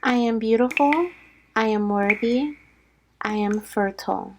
I am beautiful. I am worthy. I am fertile.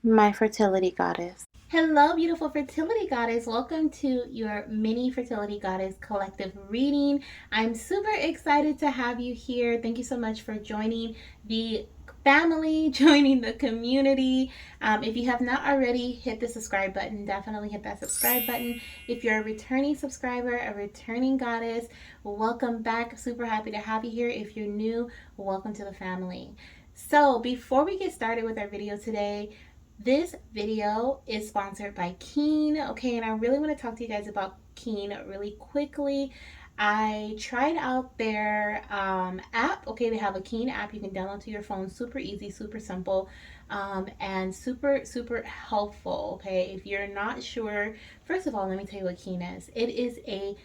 My fertility goddess. Hello, beautiful fertility goddess. Welcome to your mini fertility goddess collective reading. I'm super excited to have you here. Thank you so much for joining the family, joining the community. If you have not already, hit the subscribe button. Definitely hit that subscribe button. If you're a returning subscriber, a returning goddess, welcome back. Super happy to have you here. If you're new, welcome to the family. So before we get started with our video today, this video is sponsored by Keen, okay, and I really want to talk to you guys about Keen really quickly. I tried out their app. Okay, they have a Keen app you can download to your phone. Super easy, super simple, and super helpful. Okay, if you're not sure, first of all, let me tell you what Keen is. It is a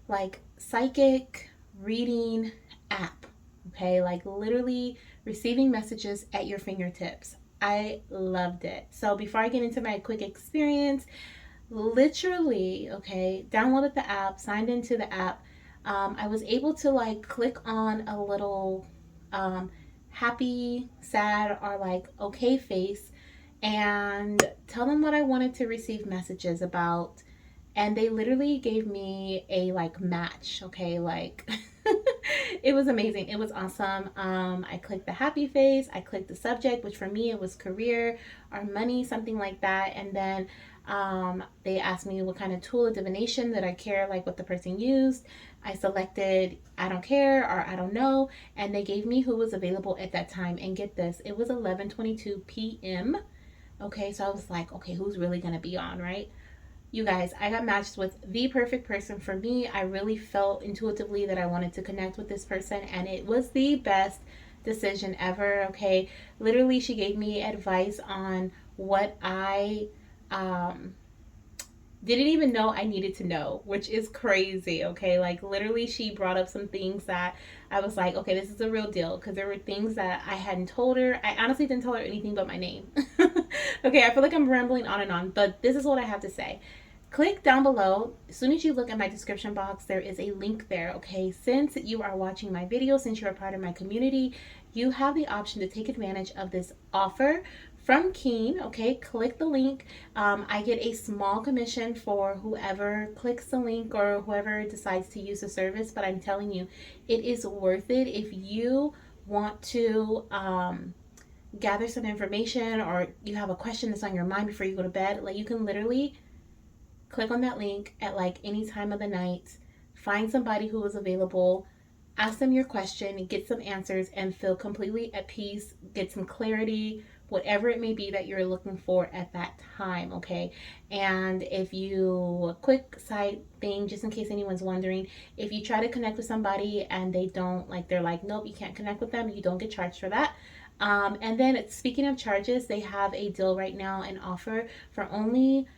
like psychic reading app. Okay, like literally receiving messages at your fingertips. I loved it. So before I get into my quick experience, literally, okay, downloaded the app, signed into the app. I was able to like click on a little happy, sad, or like okay face and tell them what I wanted to receive messages about. And they literally gave me a like match, okay, like it was amazing. It was awesome. I clicked the happy face, I clicked the subject, which for me it was career or money, something like that. And then they asked me what kind of tool of divination that I care, like what the person used. I selected I don't care or I don't know, and they gave me who was available at that time. And get this, it was 11:22 p.m. Okay, so I was like, okay, who's really gonna be on, right? You guys, I got matched with the perfect person for me. I really felt intuitively that I wanted to connect with this person, and it was the best decision ever. Okay, literally, she gave me advice on what I um, didn't even know I needed to know, which is crazy. Okay, like literally, she brought up some things that I was like, okay, this is a real deal, because there were things that I hadn't told her. I honestly didn't tell her anything but my name. Okay, I feel like I'm rambling on and on, but this is what I have to say. Click down below. As soon as you look at my description box, there is a link there. Okay, since you are watching my video, since you're a part of my community, you have the option to take advantage of this offer from Keen. Okay, click the link. I get a small commission for whoever clicks the link or whoever decides to use the service, but I'm telling you, it is worth it. If you want to gather some information or you have a question that's on your mind before you go to bed, like you can literally click on that link at like any time of the night, find somebody who is available, ask them your question, get some answers, and feel completely at peace, get some clarity, whatever it may be that you're looking for at that time. Okay, and if you, a quick side thing just in case anyone's wondering, if you try to connect with somebody and they don't, like, they're like, nope, you can't connect with them, you don't get charged for that. And then speaking of charges, they have a deal right now, an offer for only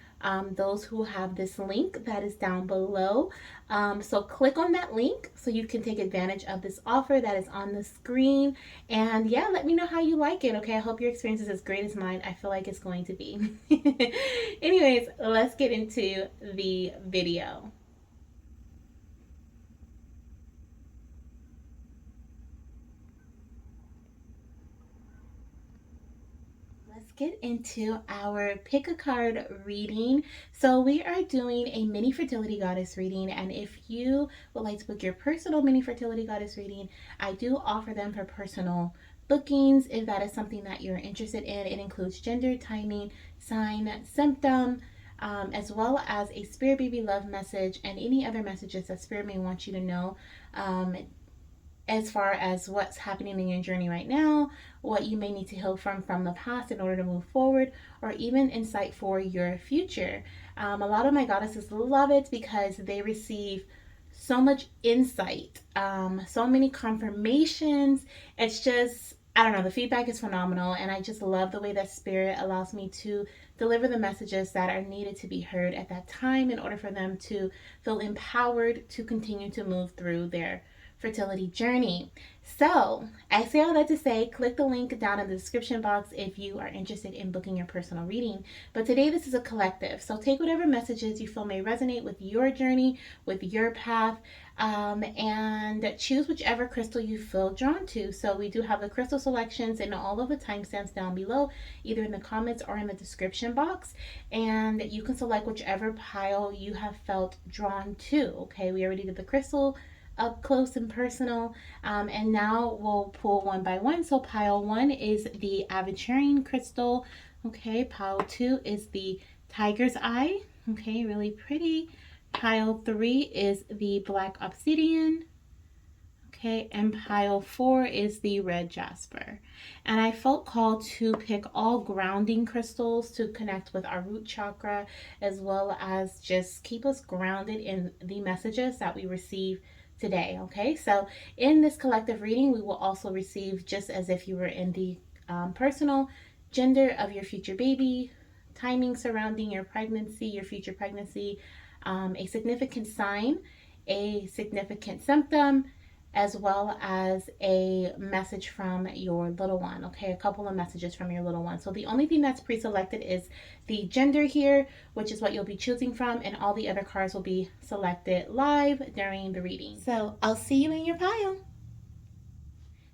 those who have this link that is down below. So click on that link so you can take advantage of this offer that is on the screen. And yeah, let me know how you like it. Okay, I hope your experience is as great as mine. I feel like it's going to be. Anyways, let's get into the video. Let's get into our pick a card reading. So we are doing a mini fertility goddess reading, and if you would like to book your personal mini fertility goddess reading, I do offer them for personal bookings if that is something that you're interested in. It includes gender, timing, sign, symptom, as well as a spirit baby love message and any other messages that spirit may want you to know. As far as what's happening in your journey right now, what you may need to heal from the past in order to move forward, or even insight for your future. A lot of my goddesses love it because they receive so much insight, so many confirmations. It's just, I don't know, the feedback is phenomenal, and I just love the way that spirit allows me to deliver the messages that are needed to be heard at that time in order for them to feel empowered to continue to move through their fertility journey. So I say all that to say, click the link down in the description box if you are interested in booking your personal reading. But today this is a collective, so take whatever messages you feel may resonate with your journey, with your path, and choose whichever crystal you feel drawn to. So we do have the crystal selections and all of the timestamps down below, either in the comments or in the description box, and you can select whichever pile you have felt drawn to. Okay, we already did the crystal up close and personal, and now we'll pull one by one. So pile 1 is the aventurine crystal. Okay, pile 2 is the tiger's eye. Okay, really pretty. Pile 3 is the black obsidian. Okay, and pile 4 is the red jasper. And I felt called to pick all grounding crystals to connect with our root chakra, as well as just keep us grounded in the messages that we receive today. Okay, so in this collective reading, we will also receive, just as if you were in the personal, gender of your future baby, timing surrounding your pregnancy, your future pregnancy, a significant sign, a significant symptom, as well as a message from your little one. Okay, a couple of messages from your little one. So the only thing that's pre-selected is the gender here, which is what you'll be choosing from, and all the other cards will be selected live during the reading. So I'll see you in your pile.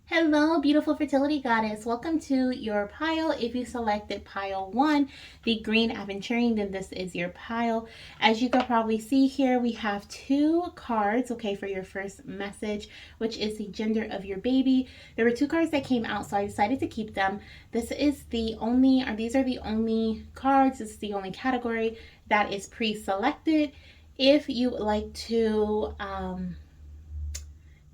Hello, beautiful fertility goddess. Welcome to your pile. If you selected pile 1, the green aventurine, then this is your pile. As you can probably see here, we have 2 cards, okay, for your first message, which is the gender of your baby. There were 2 cards that came out, so I decided to keep them. This is the only, or these are the only cards, this is the only category that is pre-selected. If you would like to,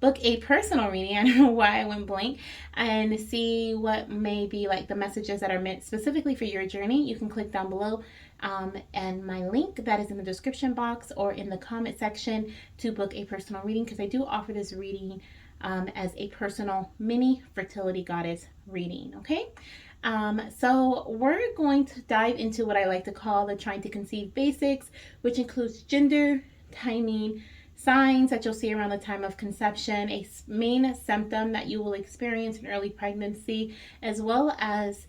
book a personal reading, I don't know why I went blank, and see what may be like the messages that are meant specifically for your journey, you can click down below, and my link that is in the description box or in the comment section to book a personal reading, because I do offer this reading as a personal mini fertility goddess reading. Okay, so we're going to dive into what I like to call the trying to conceive basics, which includes gender, timing, signs that you'll see around the time of conception, a main symptom that you will experience in early pregnancy, as well as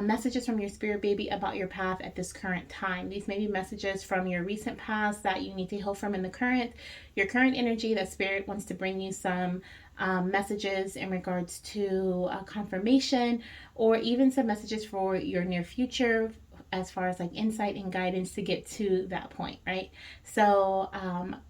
messages from your spirit baby about your path at this current time. These may be messages from your recent past that you need to heal from in the current, your current energy, that spirit wants to bring you some messages in regards to confirmation, or even some messages for your near future, as far as like insight and guidance to get to that point, right? So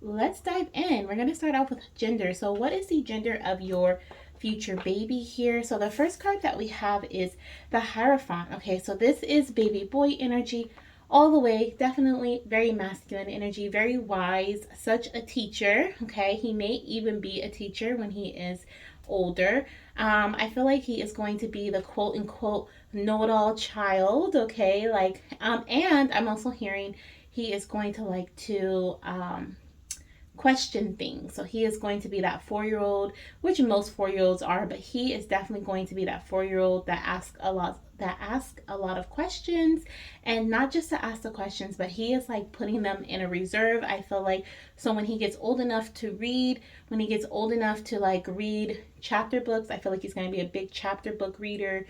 let's dive in. We're going to start off with gender. So what is the gender of your future baby here? So the first card that we have is the Hierophant. Okay, so this is baby boy energy all the way, definitely very masculine energy, very wise, such a teacher. Okay, he may even be a teacher when he is older. I feel like he is going to be the quote unquote know-it-all child. Okay, like and I'm also hearing he is going to like to question things. So he is going to be that 4-year-old, which most 4-year-olds are, but he is definitely going to be that 4-year-old that asks a lot of questions, and not just to ask the questions, but he is like putting them in a reserve, I feel like. So when he gets old enough to read, when he gets old enough to like read chapter books, I feel like he's going to be a big chapter book reader,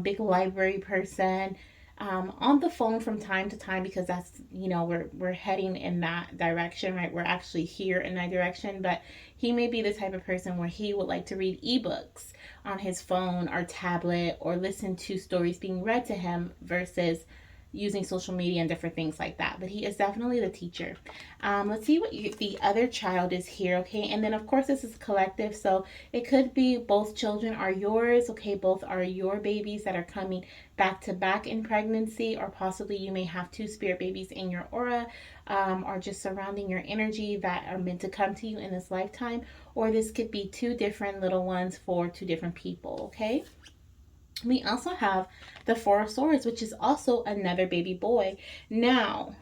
big library person, on the phone from time to time, because that's, you know, we're heading in that direction, right? We're actually here in that direction. But he may be the type of person where he would like to read ebooks on his phone or tablet, or listen to stories being read to him versus using social media and different things like that. But he is definitely the teacher. Let's see what the other child is here. Okay, and then of course this is collective, so it could be both children are yours. Okay, both are your babies that are coming back to back in pregnancy, or possibly you may have 2 spirit babies in your aura, or just surrounding your energy that are meant to come to you in this lifetime, or this could be 2 different little ones for 2 different people. Okay, we also have the 4 of Swords, which is also another baby boy. Now,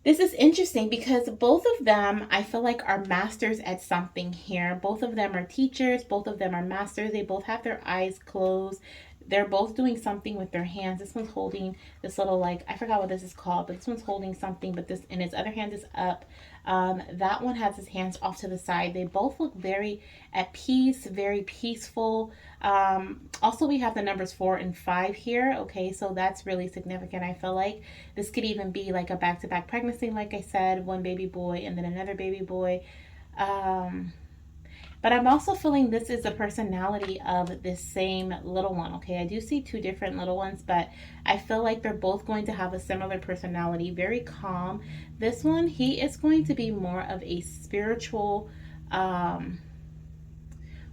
this is interesting because both of them, I feel like, are masters at something here. Both of them are teachers. Both of them are masters. They both have their eyes closed. they're both doing something with their hands. This one's holding this little, like, I forgot what this is called, but this one's holding something, but this, and its other hand is up. That one has his hands off to the side. They both look very at peace, very peaceful. Also, we have the numbers 4 and 5 here. Okay, so that's really significant. I feel like this could even be like a back-to-back pregnancy, like I said, one baby boy and then another baby boy. But I'm also feeling this is the personality of this same little one. Okay, I do see two different little ones, but I feel like they're both going to have a similar personality, very calm. This one, he is going to be more of a spiritual,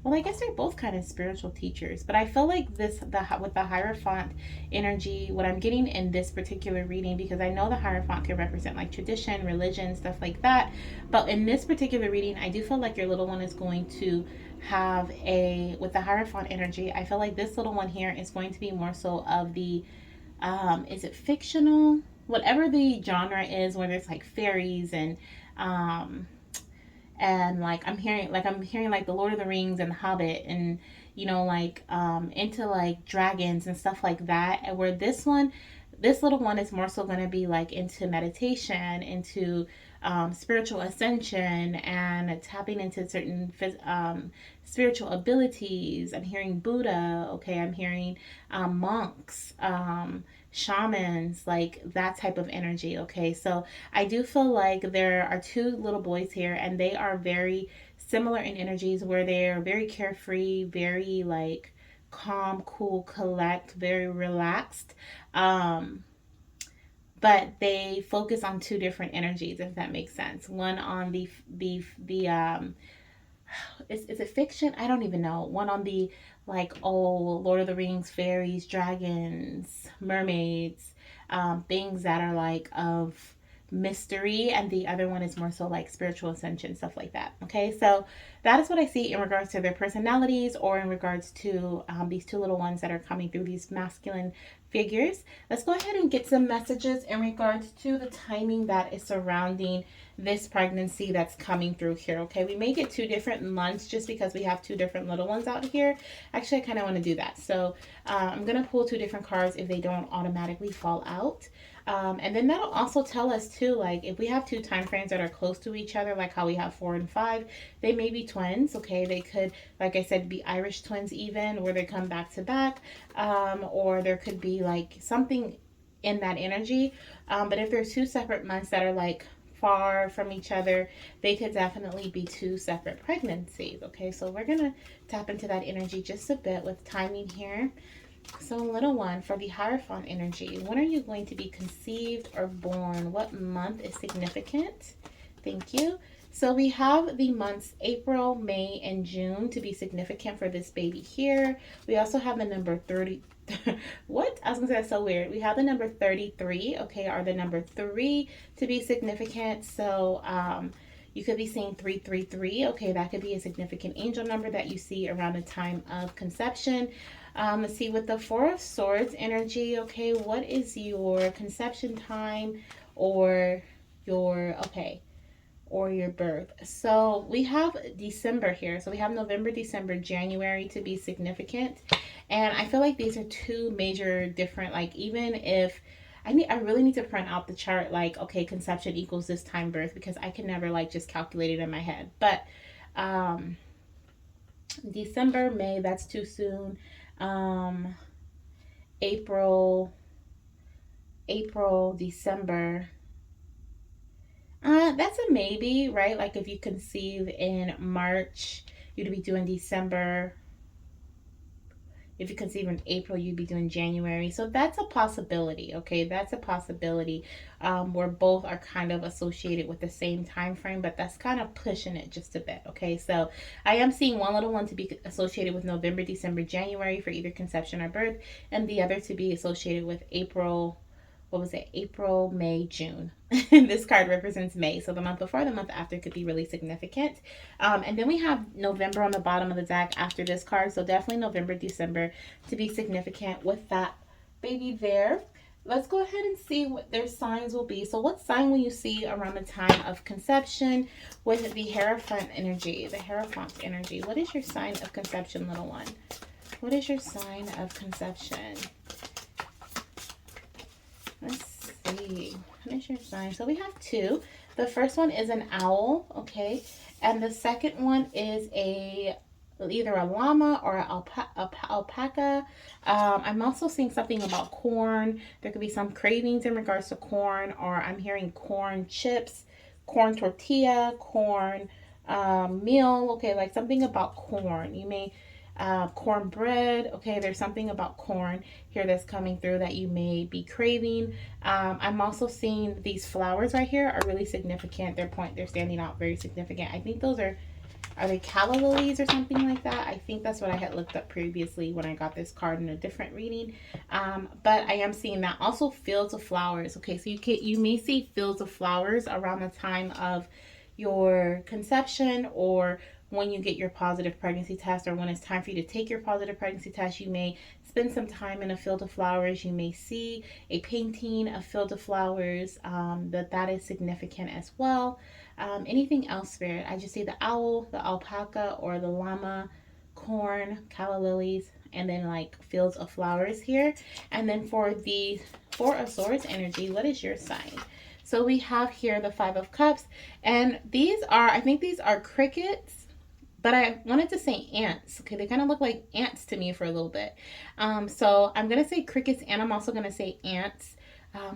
well, I guess they're both kind of spiritual teachers, but I feel like this, with the Hierophant energy, what I'm getting in this particular reading, because I know the Hierophant can represent like tradition, religion, stuff like that, but in this particular reading, I do feel like your little one is going to have with the Hierophant energy, I feel like this little one here is going to be more so of the, is it fictional? Whatever the genre is, whether it's like fairies and like I'm hearing like the Lord of the Rings and the Hobbit, and like into like dragons and stuff like that, and where this little one is more so going to be like into meditation, into spiritual ascension, and tapping into certain spiritual abilities. I'm hearing Buddha. Okay, I'm hearing monks, shamans, like that type of energy. Okay, so I do feel like there are two little boys here, and they are very similar in energies, where they're very carefree, very like calm, cool, collect, very relaxed. But they focus on two different energies, if that makes sense. One on the is it fiction? I don't even know. One on the like, oh, Lord of the Rings, fairies, dragons, mermaids, things that are like of mystery, and the other one is more so like spiritual ascension, stuff like that. Okay, so that is what I see in regards to their personalities, or in regards to these two little ones that are coming through, these masculine figures. Let's go ahead and get some messages in regards to the timing that is surrounding this pregnancy that's coming through here. Okay, we may get two different months just because we have two different little ones out here. Actually, I kind of want to do that, so I'm gonna pull two different cards if they don't automatically fall out. And then that'll also tell us too, like if we have two time frames that are close to each other, like how we have 4 and 5, they may be twins. Okay, they could, like I said, be Irish twins even, where they come back to back, or there could be like something in that energy. But if there's two separate months that are like far from each other, they could definitely be two separate pregnancies. Okay, so we're gonna tap into that energy just a bit with timing here. So little one, for the Hierophant energy, when are you going to be conceived or born? What month is significant? Thank you. So we have the months April, May, and June to be significant for this baby here. We also have the number 30. What? I was going to say that's so weird. We have the number 33, okay, or the number 3 to be significant. So you could be seeing 333. Okay, that could be a significant angel number that you see around the time of conception. Let's see, with the 4 of Swords energy, okay, what is your conception time or your birth? So we have December here. So we have November, December, January to be significant. And I feel like these are two major different, like even if I really need to print out the chart, like, okay, conception equals this time birth, because I can never like just calculate it in my head. But December, May, that's too soon. April, December. That's a maybe, right? Like if you conceive in March, you'd be doing December. If you conceive in April, you'd be doing January. So that's a possibility, okay? That's a possibility where both are kind of associated with the same time frame, but that's kind of pushing it just a bit, okay? So I am seeing one little one to be associated with November, December, January for either conception or birth, and the other to be associated with April, what was it? April, May, June. This card represents May, so the month before, the month after could be really significant. And then we have November on the bottom of the deck after this card, so definitely November, December to be significant with that baby there. Let's go ahead and see what their signs will be. So what sign will you see around the time of conception with the Hierophant energy? The Hierophant energy. What is your sign of conception, little one? What is your sign of conception? Let's see. What is your sign? So we have two. The first one is an owl, okay? And the second one is either a llama or an alpaca. I'm also seeing something about corn. There could be some cravings in regards to corn, or I'm hearing corn chips, corn tortilla, corn meal, okay, like something about corn. You may cornbread, okay, there's something about corn here that's coming through that you may be craving. I'm also seeing these flowers right here are really significant. They're standing out very significant. I think those are they calla lilies or something like that? I think that's what I had looked up previously when I got this card in a different reading. But I am seeing that also fields of flowers. Okay, so you may see fields of flowers around the time of your conception, or when you get your positive pregnancy test, or when it's time for you to take your positive pregnancy test. You may spend some time in a field of flowers. You may see a painting, a field of flowers. That is significant as well. Anything else, Spirit? I just see the owl, the alpaca, or the llama, corn, calla lilies, and then like fields of flowers here. And then for the Four of Swords energy, what is your sign? So we have here the Five of Cups, and I think these are crickets, but I wanted to say ants. Okay, they kind of look like ants to me for a little bit. So I'm going to say crickets, and I'm also going to say ants.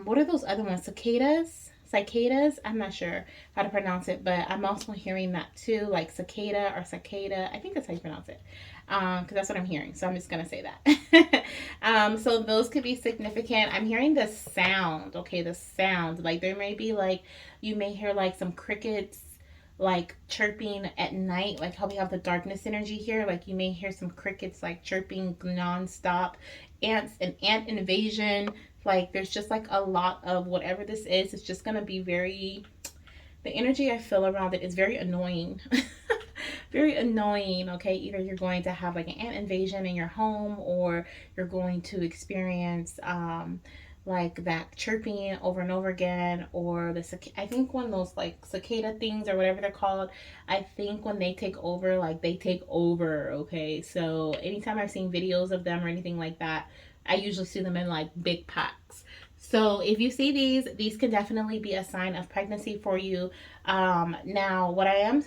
What are those other ones? Cicadas? I'm not sure how to pronounce it, but I'm also hearing that too, like cicada or cicada. I think that's how you pronounce it, because that's what I'm hearing. So I'm just going to say that. So those could be significant. I'm hearing the sound, okay, the sound. Like there may be like, you may hear like some crickets like chirping at night, like how we have the darkness energy here. Like you may hear some crickets like chirping nonstop. Ants, an ant invasion. Like there's just like a lot of whatever this is. It's just gonna be the energy I feel around it is very annoying. Very annoying. Okay, either you're going to have like an ant invasion in your home, or you're going to experience like that chirping over and over again, or I think when those like cicada things or whatever they're called, I think when they take over, like they take over. Okay, so anytime I've seen videos of them or anything like that, I usually see them in like big packs. So if you see these can definitely be a sign of pregnancy for you. Now, what I am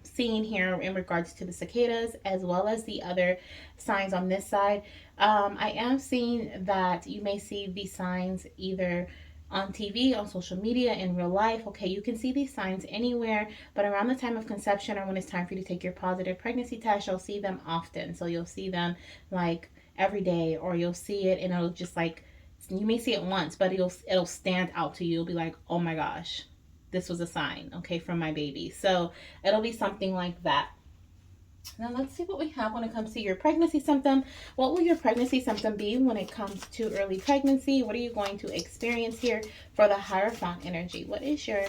seeing here in regards to the cicadas, as well as the other signs on this side, I am seeing that you may see these signs either on TV, on social media, in real life. Okay, you can see these signs anywhere, but around the time of conception, or when it's time for you to take your positive pregnancy test, you'll see them often. So you'll see them like every day, or you'll see it and it'll just like, you may see it once, but it'll stand out to you. You'll be like, oh my gosh, this was a sign, okay, from my baby. So it'll be something like that. Now let's see what we have when it comes to your pregnancy symptom. What will your pregnancy symptom be when it comes to early pregnancy? What are you going to experience here for the Hierophant energy? What is your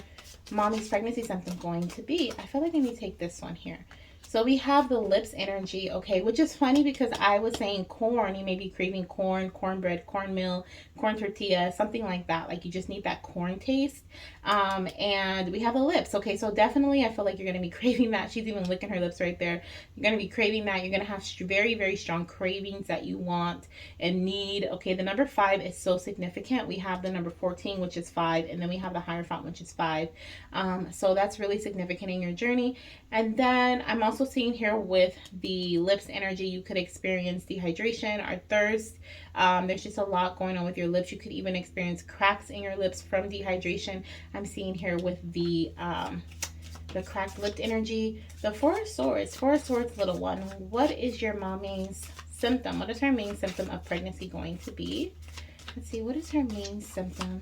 mommy's pregnancy symptom going to be? I feel like I need to take this one here. So we have the lips energy, okay, which is funny because I was saying corn. You may be craving corn, cornbread, cornmeal, corn tortilla, something like that. Like you just need that corn taste. And we have the lips, okay, so definitely I feel like you're going to be craving that. She's even licking her lips right there. You're going to be craving that. You're going to have very, very strong cravings that you want and need. Okay, the number 5 is so significant. We have the number 14, which is 5, and then we have the Hierophant, which is 5. So that's really significant in your journey. And then I'm also seeing here with the lips energy, you could experience dehydration or thirst. There's just a lot going on with your lips. You could even experience cracks in your lips from dehydration. I'm seeing here with the cracked lip energy. The Four of Swords, little one. What is your mommy's symptom? What is her main symptom of pregnancy going to be? Let's see, what is her main symptom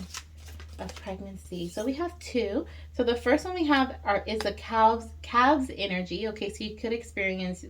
of pregnancy? So we have 2. So the first one we have is the calves energy. Okay, so you could experience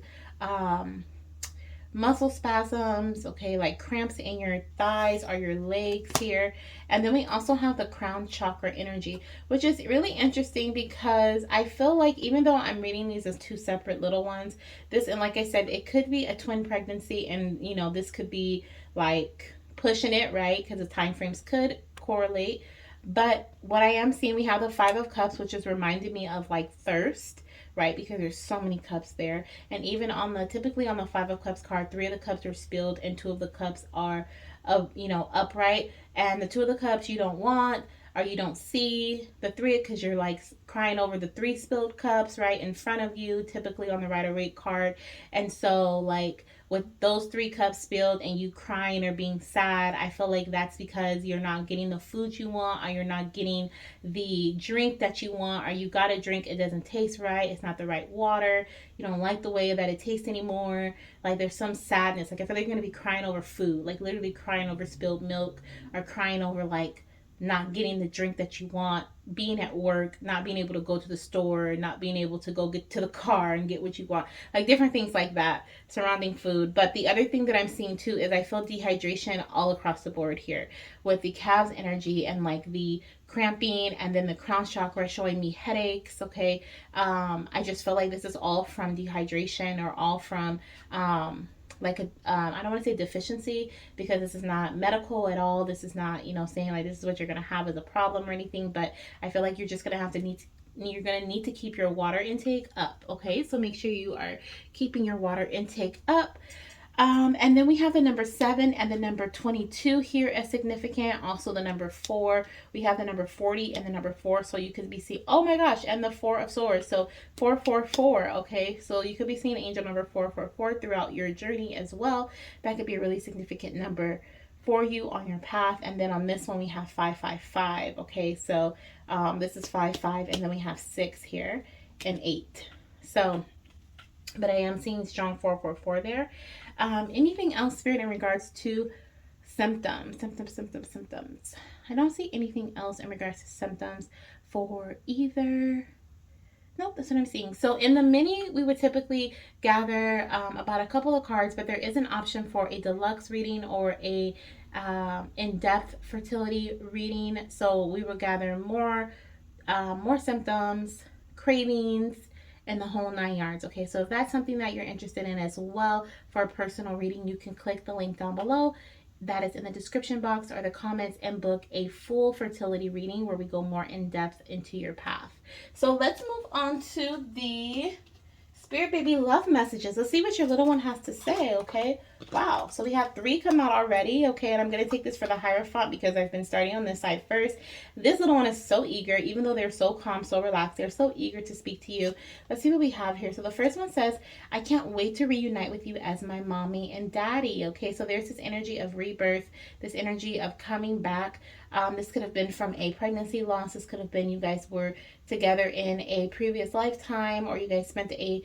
muscle spasms, okay, like cramps in your thighs or your legs here. And then we also have the crown chakra energy, which is really interesting because I feel like even though I'm reading these as 2 separate little ones, and like I said, it could be a twin pregnancy, and you know, this could be like pushing it, right? Because the time frames could correlate. But what I am seeing, we have the Five of Cups, which is reminding me of like thirst, right? Because there's so many cups there. And even on the, typically on the Five of Cups card, three of the cups are spilled and two of the cups are, upright. And the two of the cups you don't want, or you don't see the three, because you're like crying over the three spilled cups right in front of you, typically on the Rider Waite card. And so, like, with those three cups spilled and you crying or being sad, I feel like that's because you're not getting the food you want, or you're not getting the drink that you want, or you got a drink, it doesn't taste right, it's not the right water, you don't like the way that it tastes anymore. Like, there's some sadness. Like, I feel like you're gonna be crying over food, like literally crying over spilled milk, or crying over like not getting the drink that you want, being at work, not being able to go to the store, not being able to go get to the car and get what you want, like different things like that surrounding food. But the other thing that I'm seeing too is I feel dehydration all across the board here with the calves energy and like the cramping, and then the crown chakra showing me headaches. Okay, I just feel like this is all from dehydration, or all from like a I don't want to say deficiency, because this is not medical at all. This is not, saying like this is what you're going to have as a problem or anything, but I feel like you're just going to have to you're going to need to keep your water intake up. Okay, so make sure you are keeping your water intake up. And then we have the number 7 and the number 22 here as significant. Also the number 4. We have the number 40 and the number 4. So you could be seeing, oh my gosh, and the 4 of Swords. So 444. Okay, so you could be seeing angel number 444 throughout your journey as well. That could be a really significant number for you on your path. And then on this one we have 555. Okay, so this is 55, and then we have 6 here and 8. So, but I am seeing strong 444 there. Anything else, Spirit, in regards to symptoms? Symptoms. I don't see anything else in regards to symptoms for either. Nope, that's what I'm seeing. So in the mini, we would typically gather about a couple of cards, but there is an option for a deluxe reading or a in-depth fertility reading. So we would gather more symptoms, cravings, and the whole 9 yards. Okay, so if that's something that you're interested in as well for a personal reading, you can click the link down below that is in the description box or the comments and book a full fertility reading where we go more in depth into your path. So let's move on to the Spirit Baby love messages. Let's see what your little one has to say, okay? Wow, so we have 3 come out already, okay? And I'm going to take this for the Hierophant because I've been starting on this side first. This little one is so eager, even though they're so calm, so relaxed. They're so eager to speak to you. Let's see what we have here. So the first one says, I can't wait to reunite with you as my mommy and daddy, okay? So there's this energy of rebirth, this energy of coming back. This could have been from a pregnancy loss. This could have been you guys were together in a previous lifetime, or you guys spent a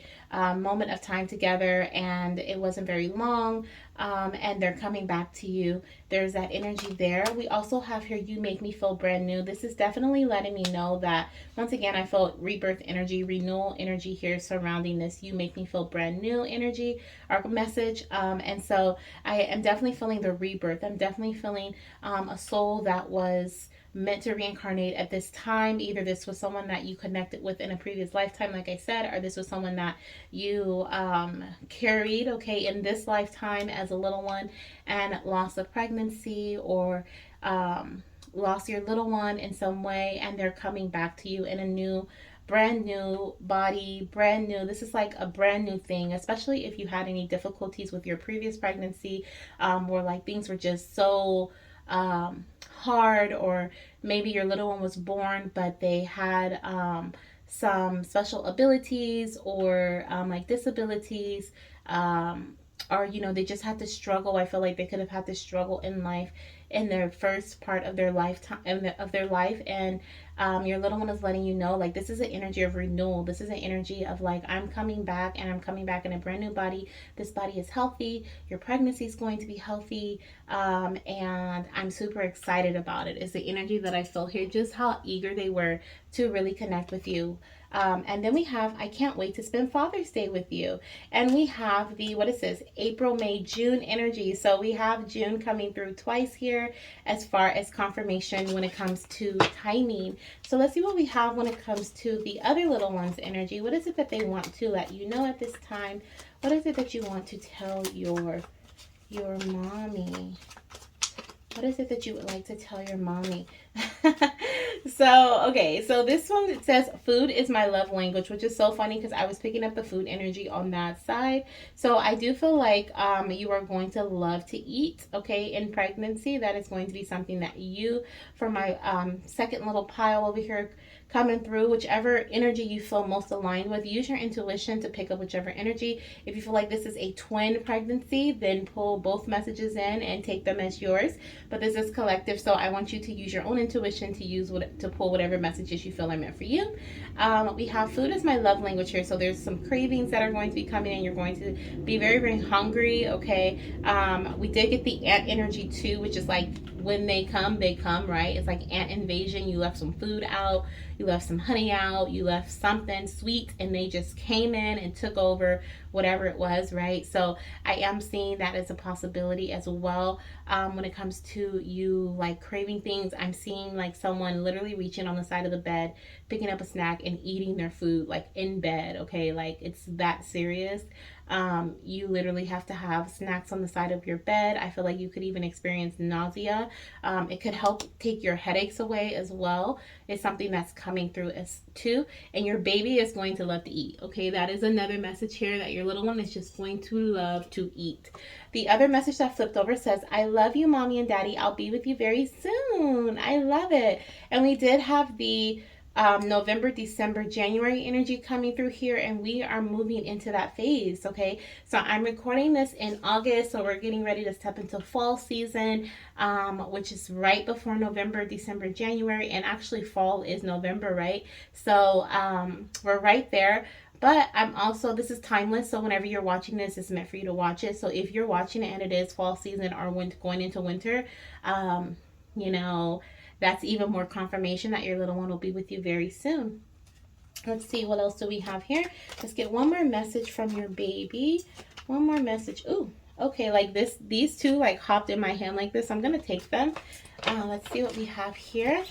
moment of time together and it wasn't very long, and they're coming back to you. There's that energy there. We also have here, you make me feel brand new. This is definitely letting me know that, once again, I felt rebirth energy, renewal energy here surrounding this you make me feel brand new energy or message. And so I am definitely feeling the rebirth. I'm definitely feeling a soul that was meant to reincarnate at this time. Either this was someone that you connected with in a previous lifetime, like I said, or this was someone that you carried, okay, in this lifetime as a little one and lost a pregnancy, or lost your little one in some way, and they're coming back to you in a new, brand new body, brand new. This is like a brand new thing, especially if you had any difficulties with your previous pregnancy, where like things were just so hard, or maybe your little one was born but they had some special abilities, or like disabilities, or they just had to struggle. I feel like they could have had to struggle in life in their first part of their lifetime of their life, and your little one is letting you know, like, this is an energy of renewal. This is an energy of like, I'm coming back, and I'm coming back in a brand new body. This body is healthy. Your pregnancy is going to be healthy, and I'm super excited about it. It's the energy that I feel here, just how eager they were to really connect with you. And then we have, I can't wait to spend Father's Day with you. And we have the, what it says, April, May, June energy. So we have June coming through twice here as far as confirmation when it comes to timing. So let's see what we have when it comes to the other little one's energy. What is it that they want to let you know at this time? What is it that you want to tell your mommy? What is it that you would like to tell your mommy? So, okay, so this one, it says food is my love language, which is so funny because I was picking up the food energy on that side. So I do feel like you are going to love to eat, okay, in pregnancy. That is going to be something that you, for my second little pile over here, coming through, whichever energy you feel most aligned with, use your intuition to pick up whichever energy. If you feel like this is a twin pregnancy, then pull both messages in and take them as yours. But this is collective, so I want you to use your own intuition to pull whatever messages you feel are meant for you. We have food as my love language here, so there's some cravings that are going to be coming in. You're going to be very, very hungry, okay? We did get the ant energy too, which is like when they come, right? It's like ant invasion. You left some food out, you left some honey out, you left something sweet, and they just came in and took over whatever it was, right? So I am seeing that as a possibility as well. When it comes to you like craving things, I'm seeing like someone literally reaching on the side of the bed, picking up a snack and eating their food like in bed, okay? Like it's that serious. You literally have to have snacks on the side of your bed. I feel like you could even experience nausea. It could help take your headaches away as well. It's something that's coming through as too. And your baby is going to love to eat. Okay, that is another message here that your little one is just going to love to eat. The other message that flipped over says, I love you, mommy and daddy. I'll be with you very soon. I love it. And we did have the November, December, January energy coming through here, and we are moving into that phase. Okay, so I'm recording this in August, so we're getting ready to step into fall season, which is right before November, December, January, and actually fall is November, right? So we're right there. But I'm also, this is timeless, so whenever you're watching this, it's meant for you to watch it. So if you're watching it and it is fall season or going into winter, you know, that's even more confirmation that your little one will be with you very soon. Let's see, what else do we have here? Let's get one more message from your baby. One more message. Ooh, okay, like this, these two like hopped in my hand like this. I'm gonna take them. Let's see what we have here.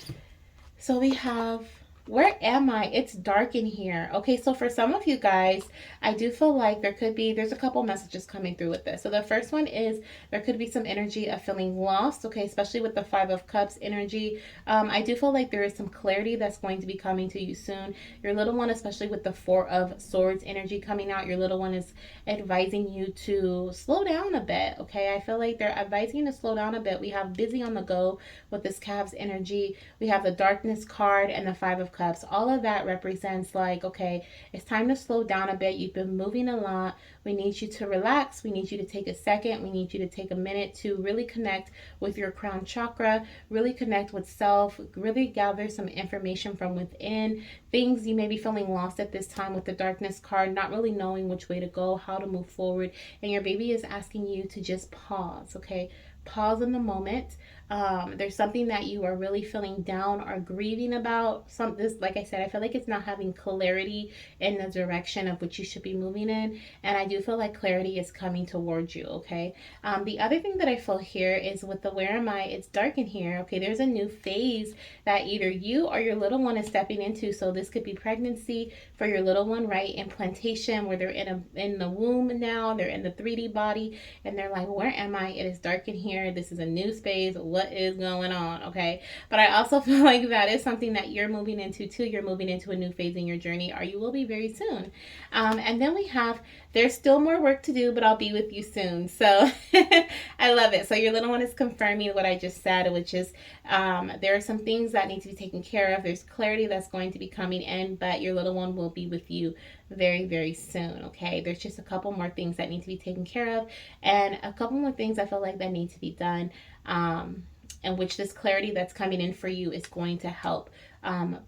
So we have, where am I? It's dark in here. Okay, so for some of you guys, I do feel like there's a couple messages coming through with this. So the first one is there could be some energy of feeling lost, okay, especially with the Five of Cups energy. I do feel like there is some clarity that's going to be coming to you soon. Your little one, especially with the Four of Swords energy coming out, your little one is advising you to slow down a bit, okay? I feel like they're advising you to slow down a bit. We have busy on the go with this calves energy. We have the darkness card and the Five of Cups. All of that represents like, okay, it's time to slow down a bit. You've been moving a lot. We need you to relax. We need you to take a second. We need you to take a minute to really connect with your crown chakra, really connect with self, really gather some information from within. Things you may be feeling lost at this time with the darkness card, not really knowing which way to go, how to move forward. And your baby is asking you to just pause, okay? Pause in the moment. There's something that you are really feeling down or grieving about. This, like I said, I feel like it's not having clarity in the direction of which you should be moving in. And I do feel like clarity is coming towards you, okay? The other thing that I feel here is with the where am I, it's dark in here, okay? There's a new phase that either you or your little one is stepping into. So this could be pregnancy for your little one, right? Implantation, where they're in the womb now, they're in the 3D body, and they're like, where am I? It is dark in here. This is a new space. What is going on? Okay. But I also feel like that is something that you're moving into too. You're moving into a new phase in your journey, or you will be very soon. And then we have, there's still more work to do, but I'll be with you soon. So I love it. So your little one is confirming what I just said, which is there are some things that need to be taken care of. There's clarity that's going to be coming in, but your little one will be with you very, very soon. Okay. There's just a couple more things that need to be taken care of, and a couple more things I feel like that need to be done. And which this clarity that's coming in for you is going to help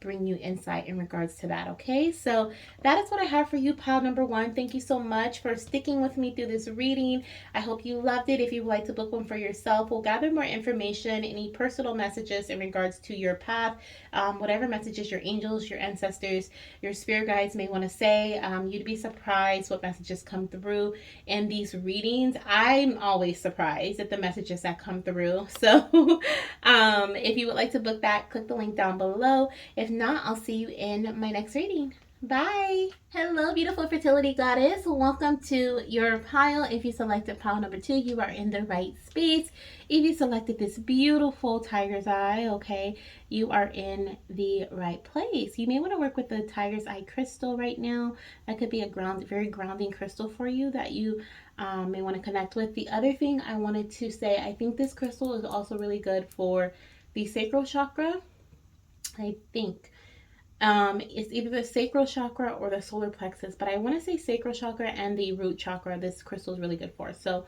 bring you insight in regards to that. Okay, so that is what I have for you, pile number one. Thank you so much for sticking with me through this reading. I hope you loved it. If you would like to book one for yourself, we'll gather more information, any personal messages in regards to your path, whatever messages your angels, your ancestors, your spirit guides may want to say. You'd be surprised what messages come through in these readings. I'm always surprised at the messages that come through. So if you would like to book that, click the link down below. If not, I'll see you in my next reading. Bye. Hello, beautiful fertility goddess. Welcome to your pile. If you selected pile number 2, you are in the right space. If you selected this beautiful tiger's eye, okay, you are in the right place. You may want to work with the tiger's eye crystal right now. That could be a very grounding crystal for you that you may want to connect with. The other thing I wanted to say, I think this crystal is also really good for the sacral chakra. I think it's either the sacral chakra or the solar plexus, but I want to say sacral chakra and the root chakra. This crystal is really good for. So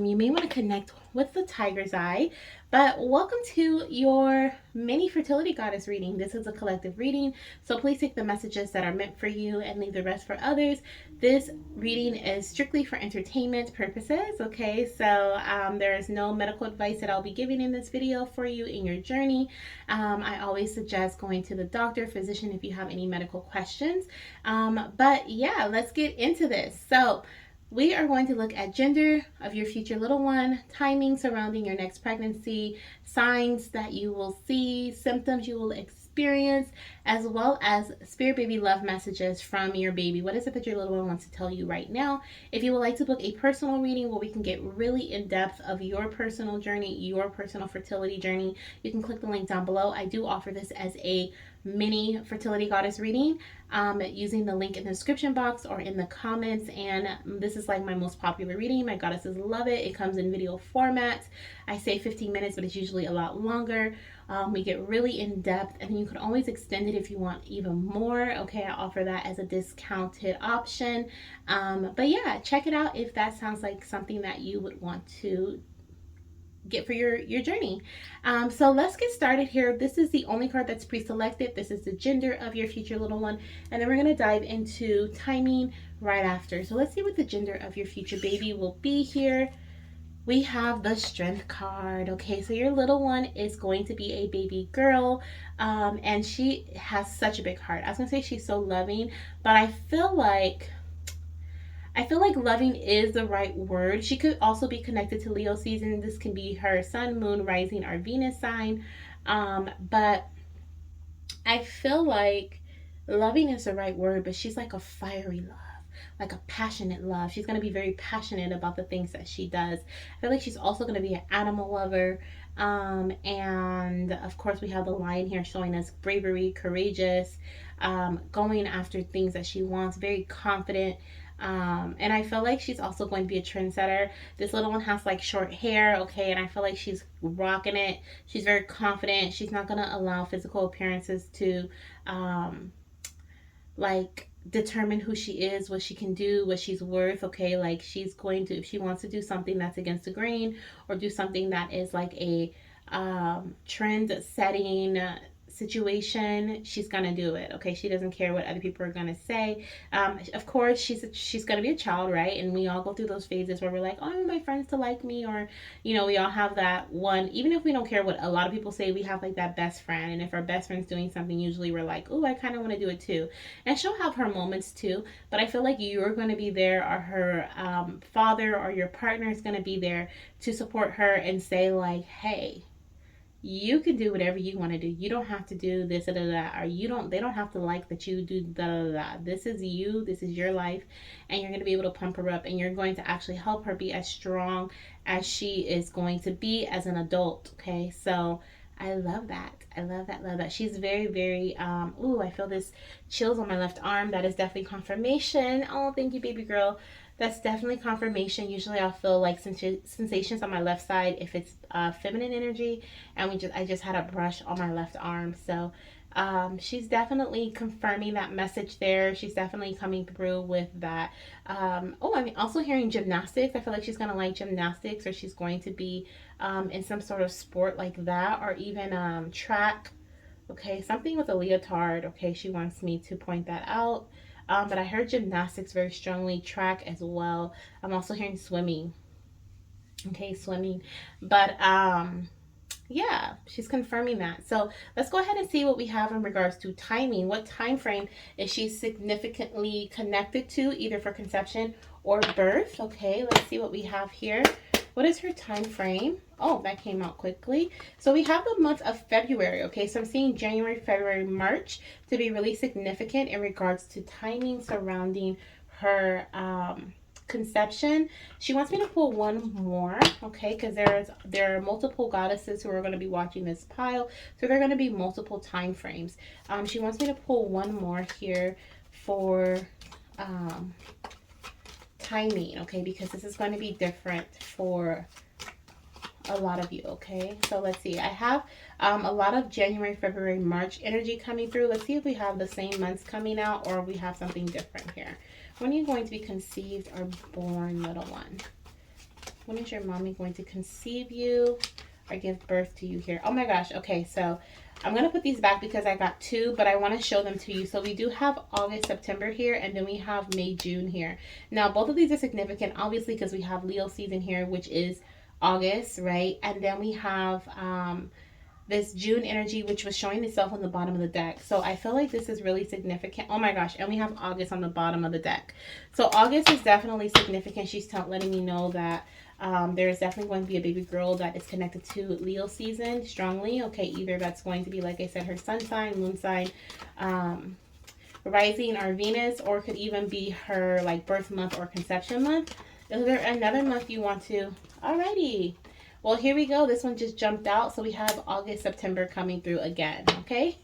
you may want to connect with the tiger's eye. But welcome to your mini fertility goddess reading. This is a collective reading, so please take the messages that are meant for you and leave the rest for others. This reading is strictly for entertainment purposes, okay? So there is no medical advice that I'll be giving in this video for you in your journey. I always suggest going to the doctor, physician if you have any medical questions. But yeah, let's get into this. So we are going to look at gender of your future little one, timing surrounding your next pregnancy, signs that you will see, symptoms you will experience, as well as spirit baby love messages from your baby. What is it that your little one wants to tell you right now? If you would like to book a personal reading where we can get really in depth of your personal journey, your personal fertility journey, you can click the link down below. I do offer this as a mini fertility goddess reading using the link in the description box or in the comments, and this is like my most popular reading. My goddesses love it. It comes in video format. I say 15 minutes, but it's usually a lot longer. We get really in depth, and you can always extend it if you want even more. Okay, I offer that as a discounted option. But yeah, check it out if that sounds like something that you would want to get for your journey. So let's get started here. This is the only card that's pre-selected. This is the gender of your future little one, and then we're going to dive into timing right after. So let's see what the gender of your future baby will be here. We have the Strength card. Okay, so your little one is going to be a baby girl, and she has such a big heart. I was gonna say she's so loving, but I feel like loving is the right word. She could also be connected to Leo season. This can be her sun, moon, rising, or Venus sign. But I feel like loving is the right word, but she's like a fiery love, like a passionate love. She's going to be very passionate about the things that she does. I feel like she's also going to be an animal lover. And of course, we have the lion here showing us bravery, courageous, going after things that she wants, very confident. And I feel like she's also going to be a trendsetter. This little one has like short hair, okay, and I feel like she's rocking it. She's very confident. She's not going to allow physical appearances to like determine who she is, what she can do, what she's worth, okay? Like she's going to, if she wants to do something that's against the grain or do something that is like a trend setting situation, she's gonna do it, okay? She doesn't care what other people are gonna say. Of course, she's gonna be a child, right? And we all go through those phases where we're like, oh, I want my friends to like me, or you know, we all have that one. Even if we don't care what a lot of people say, we have like that best friend, and if our best friend's doing something, usually we're like, oh, I kind of want to do it too. And she'll have her moments too, but I feel like you're going to be there, or her father or your partner is going to be there to support her and say like, hey, you can do whatever you want to do. You don't have to do this, da, da, da, or they don't have to like that you do da, da, da. This is you, this is your life, and you're going to be able to pump her up, and you're going to actually help her be as strong as she is going to be as an adult, okay? So I love that. I love that, love that. She's very, very, ooh, I feel this chills on my left arm. That is definitely confirmation. Oh, thank you, baby girl. That's definitely confirmation. Usually I'll feel like sensations on my left side if it's feminine energy, and I just had a brush on my left arm. So she's definitely confirming that message there. She's definitely coming through with that. Oh, I'm also hearing gymnastics. I feel like she's going to like gymnastics, or she's going to be in some sort of sport like that, or even track. Okay, something with a leotard. Okay, she wants me to point that out. But I heard gymnastics very strongly, track as well. I'm also hearing swimming. Okay, swimming. But yeah, she's confirming that. So let's go ahead and see what we have in regards to timing. What time frame is she significantly connected to, either for conception or birth? Okay, let's see what we have here. What is her time frame? Oh, that came out quickly. So we have the month of February, okay? So I'm seeing January, February, March to be really significant in regards to timing surrounding her conception. She wants me to pull one more, okay? Because there are multiple goddesses who are going to be watching this pile, so there are going to be multiple time frames. She wants me to pull one more here for timing, okay? Because this is going to be different for a lot of you, okay? So let's see. I have a lot of January, February, March energy coming through. Let's see if we have the same months coming out or we have something different here. When are you going to be conceived or born, little one? When is your mommy going to conceive you or give birth to you here? Oh my gosh. Okay, so I'm going to put these back because I got two, but I want to show them to you. So we do have August, September here, and then we have May, June here. Now, both of these are significant, obviously, because we have Leo season here, which is August, right? And then we have this June energy, which was showing itself on the bottom of the deck. So I feel like this is really significant. Oh my gosh. And we have August on the bottom of the deck. So August is definitely significant. She's letting me know that there's definitely going to be a baby girl that is connected to Leo season strongly. Okay, either that's going to be, like I said, her sun sign, moon sign, rising, or Venus, or could even be her like birth month or conception month. Is there another month you want to? Alrighty. Well, here we go. This one just jumped out. So we have August, September coming through again. Okay.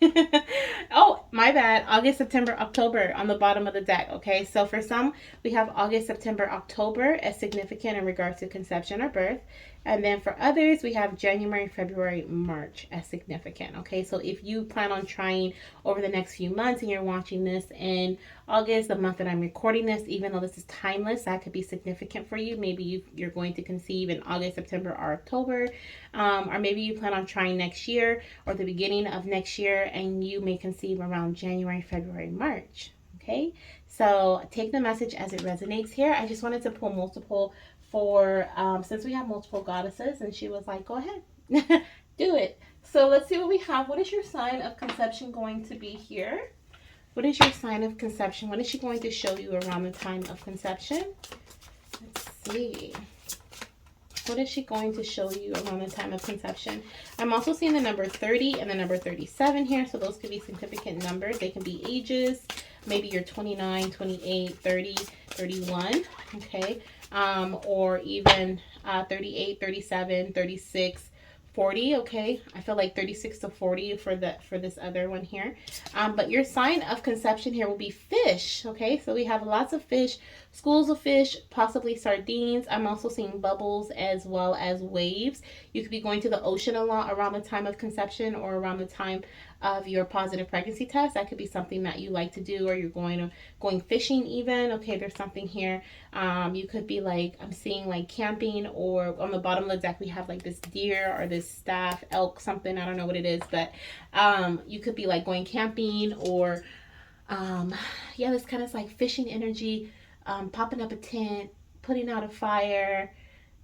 Oh, my bad. August, September, October on the bottom of the deck. Okay. So for some, we have August, September, October as significant in regards to conception or birth. And then for others, we have January, February, March as significant. Okay. So if you plan on trying over the next few months and you're watching this in August, the month that I'm recording this, even though this is timeless, that could be significant for you. Maybe you're going to conceive in August, September, or October, or maybe you plan on trying next year or the beginning of next year, and you may conceive around January, February, March. Okay, so take the message as it resonates here. I just wanted to pull multiple for since we have multiple goddesses, and she was like, go ahead, do it. So let's see what we have. What is your sign of conception going to be here? What is your sign of conception? What is she going to show you around the time of conception? Let's see. What is she going to show you around the time of conception? I'm also seeing the number 30 and the number 37 here. So those could be significant numbers. They can be ages. Maybe you're 29, 28, 30, 31. Okay. Or even 38, 37, 36, 40. Okay, I feel like 36 to 40 for this other one here. But your sign of conception here will be fish. Okay, so we have lots of fish, schools of fish, possibly sardines. I'm also seeing bubbles as well as waves. You could be going to the ocean a lot around the time of conception or around the time of your positive pregnancy test. That could be something that you like to do, or you're going fishing even. Okay, there's something here. You could be like, I'm seeing like camping, or on the bottom of the deck we have like this deer or this staff, elk, something, I don't know what it is, but you could be like going camping, or yeah, this kind of like fishing energy, popping up a tent, putting out a fire,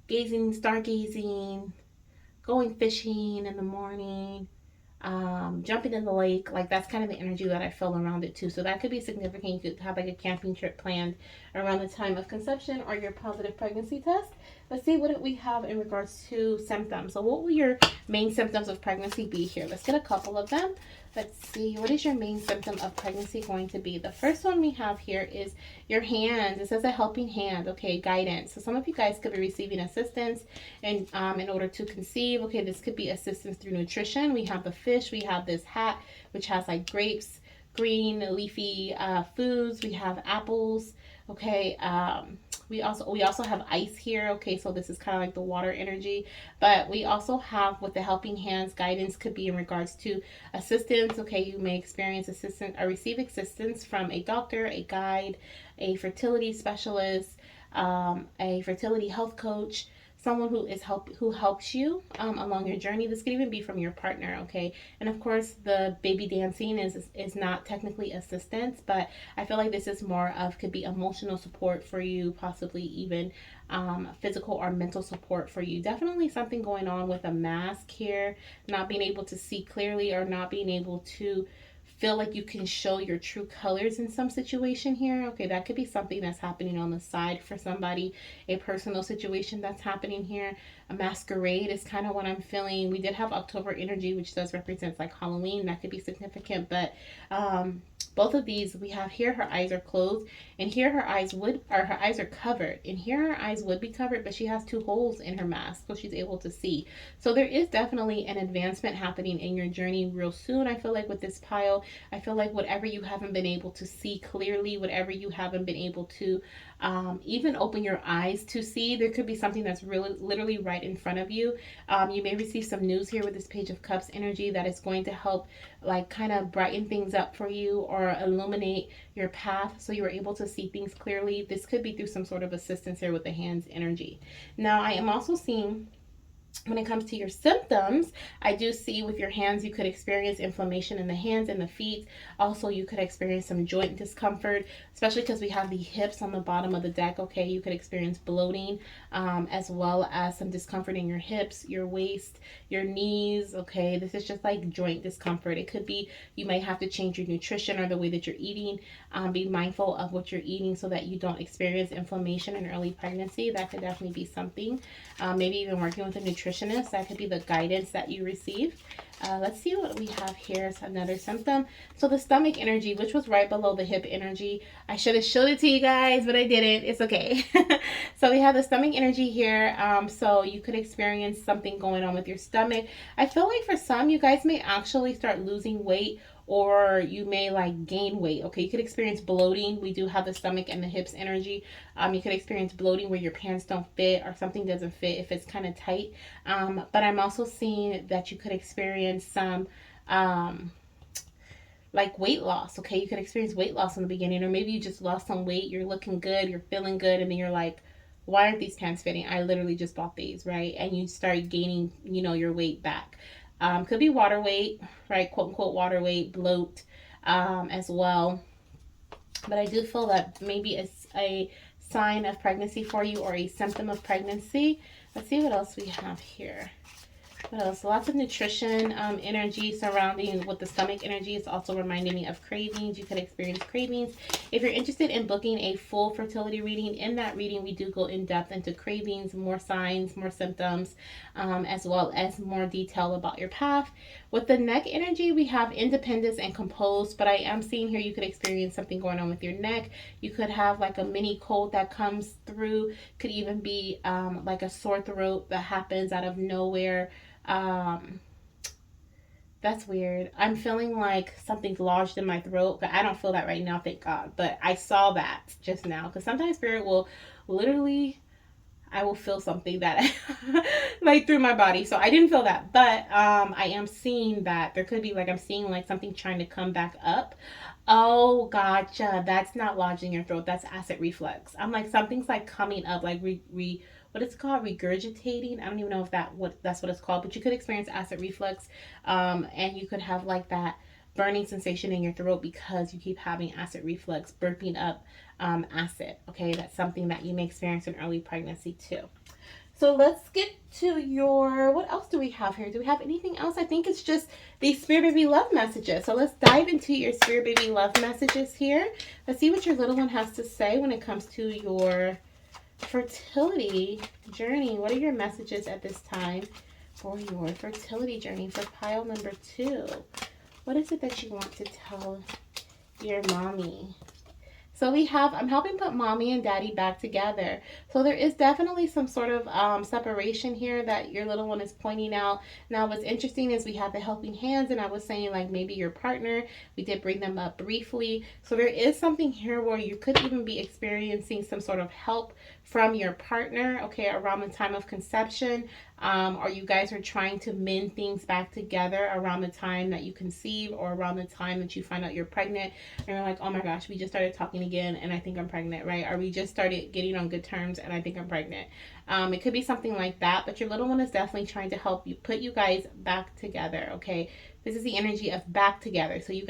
stargazing, going fishing in the morning, jumping in the lake. Like that's kind of the energy that I feel around it too. So that could be significant. You could have like a camping trip planned around the time of conception or your positive pregnancy test. Let's see what we have in regards to symptoms. So what will your main symptoms of pregnancy be here? Let's get a couple of them. Let's see, what is your main symptom of pregnancy going to be? The first one we have here is your hands. It says a helping hand, okay, guidance. So some of you guys could be receiving assistance in order to conceive. Okay, this could be assistance through nutrition. We have the fish. We have this hat, which has like grapes, green leafy foods. We have apples. Okay, we also have ice here. Okay, so this is kind of like the water energy, but we also have with the helping hands, guidance could be in regards to assistance. Okay, you may experience assistance or receive assistance from a doctor, a guide, a fertility specialist, a fertility health coach, someone who helps you along your journey. This could even be from your partner, okay? And of course, the baby dancing is not technically assistance, but I feel like this is more of, could be emotional support for you, possibly even physical or mental support for you. Definitely something going on with a mask here, not being able to see clearly or not being able to feel like you can show your true colors in some situation here. Okay, that could be something that's happening on the side for somebody, a personal situation that's happening here. A masquerade is kind of what I'm feeling. We did have October energy, which does represent like Halloween. That could be significant, but both of these we have here, her eyes are closed, and here her eyes are covered, and here her eyes would be covered, but she has two holes in her mask so she's able to see. So there is definitely an advancement happening in your journey real soon. I feel like with this pile, I feel like whatever you haven't been able to see clearly, whatever you haven't been able to even open your eyes to see, there could be something that's really literally right in front of you. You may receive some news here with this Page of Cups energy that is going to help like kind of brighten things up for you or illuminate your path so you were able to see things clearly. This could be through some sort of assistance here with the hands energy. Now I am also seeing, when it comes to your symptoms, I do see with your hands, you could experience inflammation in the hands and the feet. Also, you could experience some joint discomfort, especially because we have the hips on the bottom of the deck. Okay, you could experience bloating, as well as some discomfort in your hips, your waist, your knees. Okay, this is just like joint discomfort. It could be you might have to change your nutrition or the way that you're eating. Be mindful of what you're eating so that you don't experience inflammation in early pregnancy. That could definitely be something. Maybe even working with a nutritionist. That could be the guidance that you receive. Let's see what we have here. It's another symptom. So the stomach energy, which was right below the hip energy. I should have showed it to you guys, but I didn't. It's okay. So we have the stomach energy here. So you could experience something going on with your stomach. I feel like for some, you guys may actually start losing weight, or you may like gain weight. Okay, you could experience bloating. We do have the stomach and the hips energy. You could experience bloating where your pants don't fit or something doesn't fit if it's kind of tight. But I'm also seeing that you could experience some like weight loss. Okay, you could experience weight loss in the beginning, or maybe you just lost some weight. You're looking good, you're feeling good, and then you're like, why aren't these pants fitting? I literally just bought these, right? And you start gaining, your weight back. Could be water weight, right? Quote unquote water weight, bloat, as well. But I do feel that maybe it's a sign of pregnancy for you or a symptom of pregnancy. Let's see what else we have here. What else? Lots of nutrition energy surrounding with the stomach energy. It's also reminding me of cravings. You could experience cravings. If you're interested in booking a full fertility reading, in that reading we do go in depth into cravings, more signs, more symptoms, as well as more detail about your path. With the neck energy, we have independence and composed, but I am seeing here you could experience something going on with your neck. You could have like a mini cold that comes through. Could even be like a sore throat that happens out of nowhere. That's weird. I'm feeling like something's lodged in my throat, but I don't feel that right now, thank God. But I saw that just now, because sometimes spirit will literally, I will feel something that like through my body. So I didn't feel that, but I am seeing that there could be like, I'm seeing like something trying to come back up. Oh, gotcha. That's not lodged in your throat. That's acid reflux. I'm like, something's like coming up, like what it's called, regurgitating. I don't even know if that's what it's called, but you could experience acid reflux, and you could have like that burning sensation in your throat because you keep having acid reflux, burping up acid. Okay, that's something that you may experience in early pregnancy too. So let's get to what else do we have here? Do we have anything else? I think it's just the Spirit Baby love messages. So let's dive into your Spirit Baby love messages here. Let's see what your little one has to say when it comes to your fertility journey. What are your messages at this time for your fertility journey for pile number 2? What is it that you want to tell your mommy? So we have, I'm helping put mommy and daddy back together. So there is definitely some sort of separation here that your little one is pointing out. Now what's interesting is we have the helping hands, and I was saying like maybe your partner, we did bring them up briefly. So there is something here where you could even be experiencing some sort of help from your partner, okay, around the time of conception, or you guys are trying to mend things back together around the time that you conceive or around the time that you find out you're pregnant, and you're like, oh my gosh, we just started talking again and I think I'm pregnant, right? Or we just started getting on good terms and I think I'm pregnant. It could be something like that, but your little one is definitely trying to help you put you guys back together, okay? This is the energy of back together. So you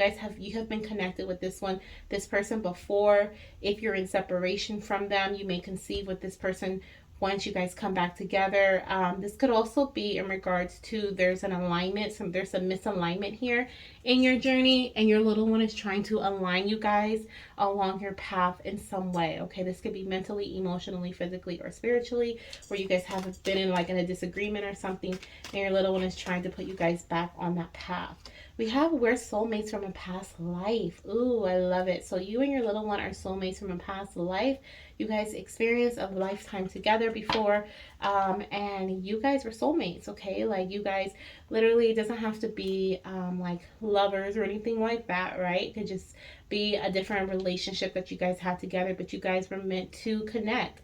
have been connected with this person before. If you're in separation from them, you may conceive with this person once you guys come back together. This could also be in regards to there's an alignment, there's a misalignment here in your journey, and your little one is trying to align you guys along your path in some way. Okay, this could be mentally, emotionally, physically, or spiritually, where you guys have been in a disagreement or something, and your little one is trying to put you guys back on that path. We have we're soulmates from a past life. Ooh, I love it. So you and your little one are soulmates from a past life. You guys experienced a lifetime together before, and you guys were soulmates, okay? Like, you guys literally, it doesn't have to be like lovers or anything like that, right? It could just be a different relationship that you guys had together, but you guys were meant to connect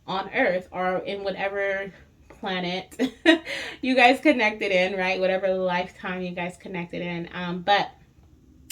on Earth or in whatever planet you guys connected in, right? Whatever lifetime you guys connected in. But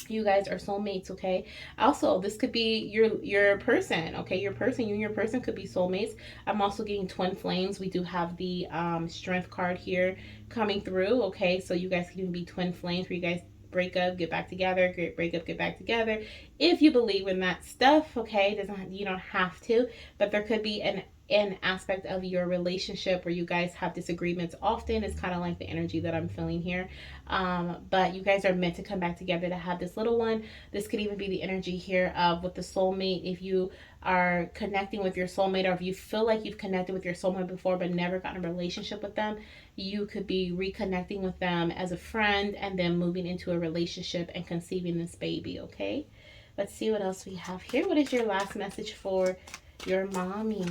you guys are soulmates, okay? Also, this could be your person, okay? You and your person could be soulmates. I'm also getting twin flames. We do have the strength card here coming through, okay? So you guys can even be twin flames, where you guys break up, get back together, break up, get back together. If you believe in that stuff, okay? You don't have to, but there could be an aspect of your relationship where you guys have disagreements often. It's kind of like the energy that I'm feeling here. But you guys are meant to come back together to have this little one. This could even be the energy here of with the soulmate. If you are connecting with your soulmate, or if you feel like you've connected with your soulmate before but never gotten a relationship with them, you could be reconnecting with them as a friend and then moving into a relationship and conceiving this baby, okay? Let's see what else we have here. What is your last message for your mommy?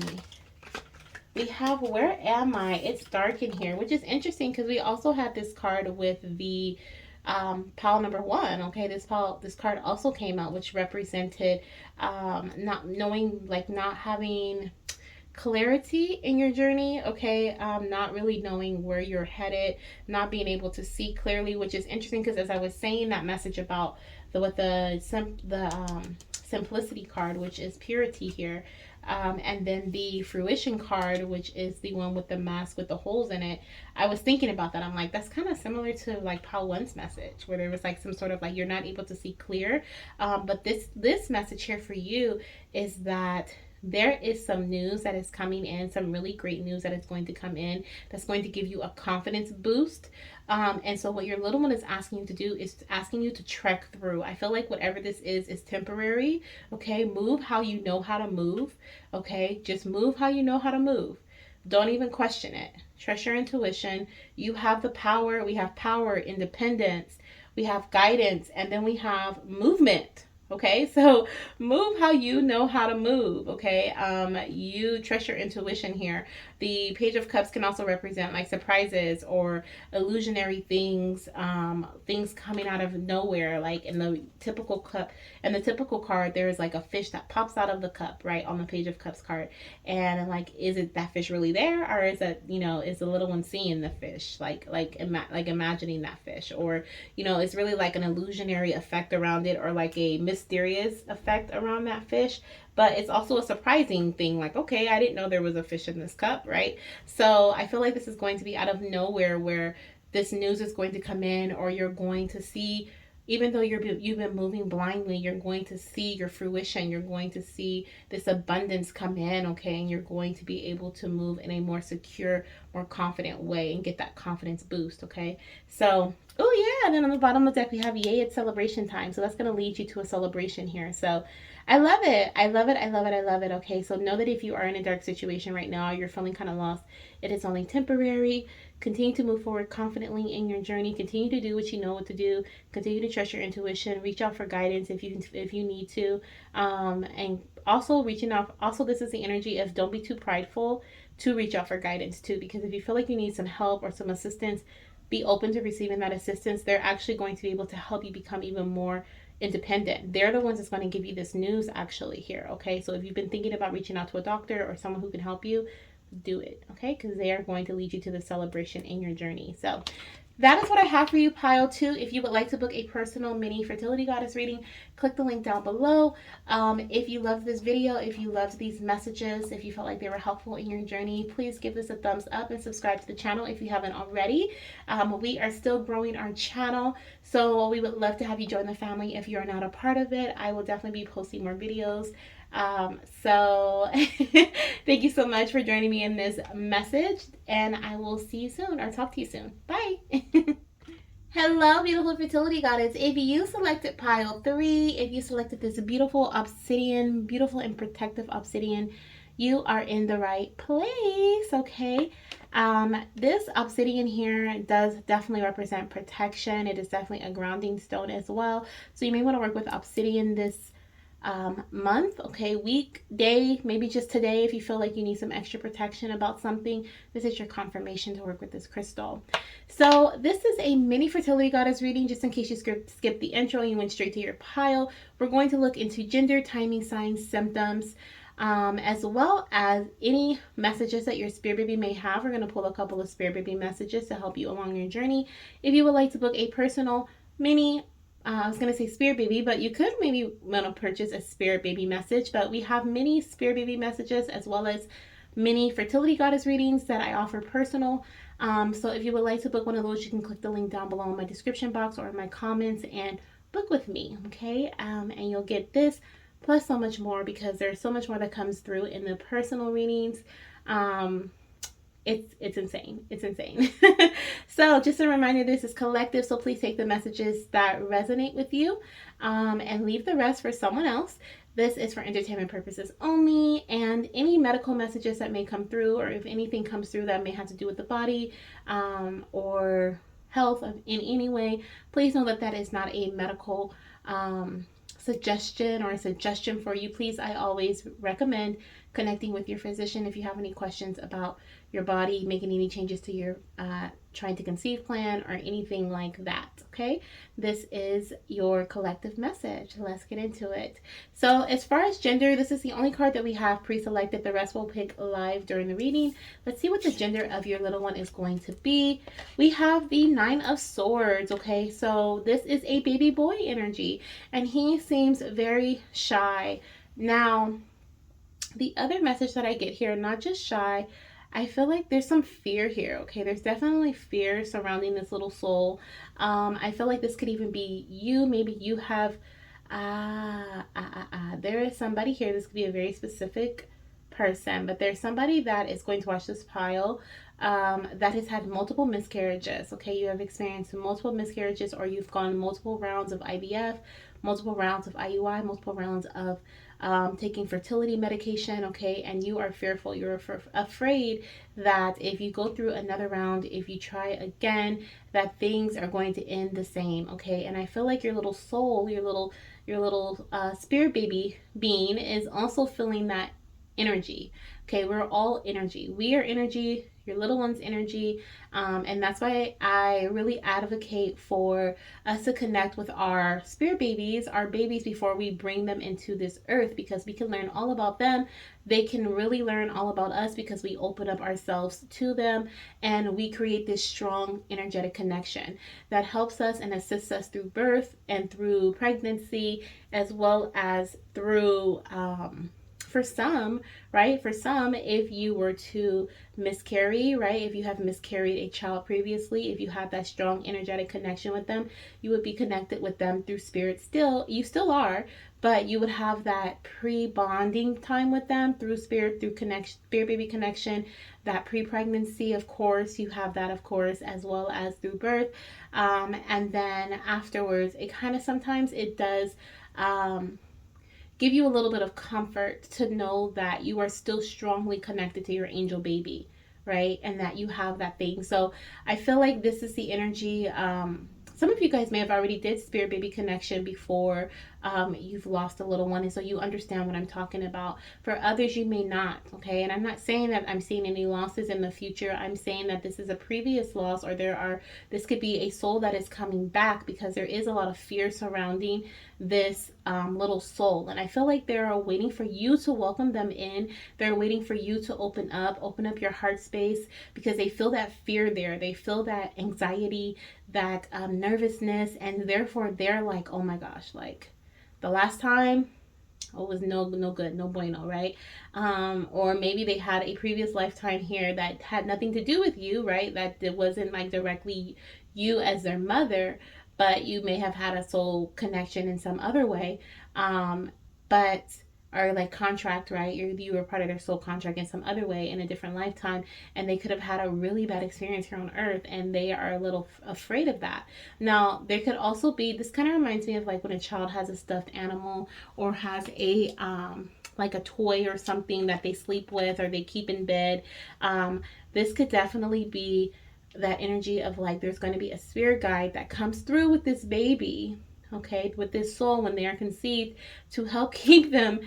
We have Where Am I? It's dark in here, which is interesting because we also had this card with the pile number 1. Okay, this card also came out, which represented not knowing, like not having clarity in your journey, okay? Not really knowing where you're headed, not being able to see clearly, which is interesting because as I was saying that message about the simplicity card, which is purity here, and then the fruition card, which is the one with the mask with the holes in it. I was thinking about that. I'm like, that's kind of similar to like Pal 1's message, where there was like some sort of like you're not able to see clear. But this message here for you is that there is some news that is coming in, some really great news that is going to come in, that's going to give you a confidence boost. And so what your little one is asking you to do is asking you to trek through. I feel like whatever this is temporary, okay? Move how you know how to move, okay? Just move how you know how to move. Don't even question it. Trust your intuition. You have the power. We have power, independence. We have guidance, and then we have movement. Okay, so move how you know how to move. Okay, you trust your intuition here. The Page of Cups can also represent like surprises or illusionary things, things coming out of nowhere. Like in the typical cup, and the typical card, there is like a fish that pops out of the cup, right, on the Page of Cups card. And like, is it that fish really there, or is it, is the little one seeing the fish, like imagining that fish, or it's really like an illusionary effect around it, or like a mysterious effect around that fish. But it's also a surprising thing, like, okay, I didn't know there was a fish in this cup, right? So I feel like this is going to be out of nowhere, where this news is going to come in, or you're going to see, even though you've been moving blindly, you're going to see your fruition. You're going to see this abundance come in, okay? And you're going to be able to move in a more secure, more confident way and get that confidence boost, okay? So, oh yeah, and then on the bottom of the deck, we have yay, it's celebration time. So that's going to lead you to a celebration here. So I love it. I love it. I love it. I love it. Okay, so know that if you are in a dark situation right now, you're feeling kind of lost, it is only temporary. Continue to move forward confidently in your journey. Continue to do what you know what to do. Continue to trust your intuition. Reach out for guidance if you need to. And also reaching out. Also, this is the energy of don't be too prideful to reach out for guidance too. Because if you feel like you need some help or some assistance, be open to receiving that assistance. They're actually going to be able to help you become even more independent. They're the ones that's going to give you this news actually here. Okay, so if you've been thinking about reaching out to a doctor or someone who can help you, do it, okay? Because they are going to lead you to the celebration in your journey. So that is what I have for you, pile 2. If you would like to book a personal mini fertility goddess reading, click the link down below. If you loved this video, if you loved these messages, if you felt like they were helpful in your journey, please give this a thumbs up and subscribe to the channel if you haven't already. We are still growing our channel, so we would love to have you join the family if you're not a part of it. I will definitely be posting more videos So thank you so much for joining me in this message, and I will see you soon or talk to you soon. Bye. Hello, beautiful fertility goddess. If you selected pile 3, if you selected this beautiful obsidian, beautiful and protective obsidian, you are in the right place, okay? This obsidian here does definitely represent protection. It is definitely a grounding stone as well. So you may want to work with obsidian this month, okay, week, day, maybe just today if you feel like you need some extra protection about something. This is your confirmation to work with this crystal. So this is a mini fertility goddess reading, just in case you skipped the intro and you went straight to your pile. We're going to look into gender, timing, signs, symptoms, as well as any messages that your spirit baby may have. We're going to pull a couple of spirit baby messages to help you along your journey. If you would like to book a personal mini I was going to say spirit baby, but you could maybe want to purchase a spirit baby message. But we have many spirit baby messages as well as mini fertility goddess readings that I offer personal. So if you would like to book one of those, you can click the link down below in my description box or in my comments and book with me, okay? And you'll get this plus so much more, because there's so much more that comes through in the personal readings. It's insane. It's insane. So just a reminder, this is collective, so please take the messages that resonate with you and leave the rest for someone else. This is for entertainment purposes only, and any medical messages that may come through, or if anything comes through that may have to do with the body or health in any way, please know that that is not a medical suggestion or a suggestion for you. Please, I always recommend connecting with your physician if you have any questions about your body, making any changes to your trying to conceive plan or anything like that, okay? This is your collective message. Let's get into it. So as far as gender, this is the only card that we have pre-selected. The rest we'll pick live during the reading. Let's see what the gender of your little one is going to be. We have the 9 of Swords, okay? So this is a baby boy energy, and he seems very shy. Now, the other message that I get here, not just shy, I feel like there's some fear here, okay? There's definitely fear surrounding this little soul. I feel like this could even be you. Maybe you have, there is somebody here. This could be a very specific person, but there's somebody that is going to watch this pile that has had multiple miscarriages, okay? You have experienced multiple miscarriages, or you've gone multiple rounds of IVF, multiple rounds of IUI, multiple rounds of taking fertility medication, okay? And you are fearful. You're afraid that if you go through another round, if you try again, that things are going to end the same, okay? And I feel like your little soul, your little spirit baby being is also feeling that energy. Okay, we're all energy. We are energy. Your little one's energy. And that's why I really advocate for us to connect with our spirit babies, our babies, before we bring them into this earth, because we can learn all about them. They can really learn all about us because we open up ourselves to them, and we create this strong energetic connection that helps us and assists us through birth and through pregnancy, as well as through for some, right? For some, if you were to miscarry, right? If you have miscarried a child previously, if you have that strong energetic connection with them, you would be connected with them through spirit still. You still are, but you would have that pre-bonding time with them through spirit, through connection, spirit baby connection, that pre-pregnancy, of course, you have that, of course, as well as through birth. And then afterwards, it kind of sometimes it does give you a little bit of comfort to know that you are still strongly connected to your angel baby, right? And that you have that thing. So I feel like this is the energy. Some of you guys may have already did spirit baby connection before you've lost a little one, and so you understand what I'm talking about. For others, you may not, okay? And I'm not saying that I'm seeing any losses in the future. I'm saying that this is a previous loss, or this could be a soul that is coming back, because there is a lot of fear surrounding this little soul. And I feel like they're waiting for you to welcome them in. They're waiting for you to open up your heart space, because they feel that fear there. They feel that anxiety, that nervousness, and therefore they're like, oh my gosh, like the last time it was no good, no bueno, right? Or maybe they had a previous lifetime here that had nothing to do with you, right? That it wasn't like directly you as their mother, but you may have had a soul connection in some other way. But or like contract, right? You were part of their soul contract in some other way in a different lifetime, and they could have had a really bad experience here on earth, and they are a little afraid of that. Now, there could also be, this kind of reminds me of like when a child has a stuffed animal or has a like a toy or something that they sleep with or they keep in bed. This could definitely be that energy of like there's going to be a spirit guide that comes through with this baby, okay, with this soul when they are conceived, to help keep them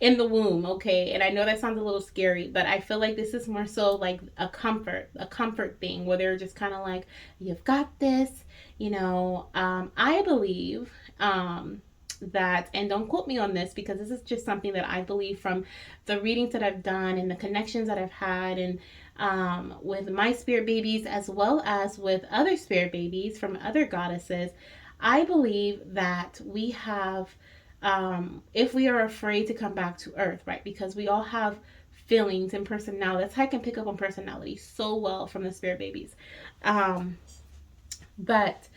in the womb, okay? And I know that sounds a little scary, but I feel like this is more so like a comfort thing where they're just kind of like, you've got this, you know. I believe that, and don't quote me on this because this is just something that I believe from the readings that I've done and the connections that I've had, and with my spirit babies as well as with other spirit babies from other goddesses. I believe that we have, if we are afraid to come back to earth, right? Because we all have feelings and personality. That's how I can pick up on personality so well from the spirit babies. But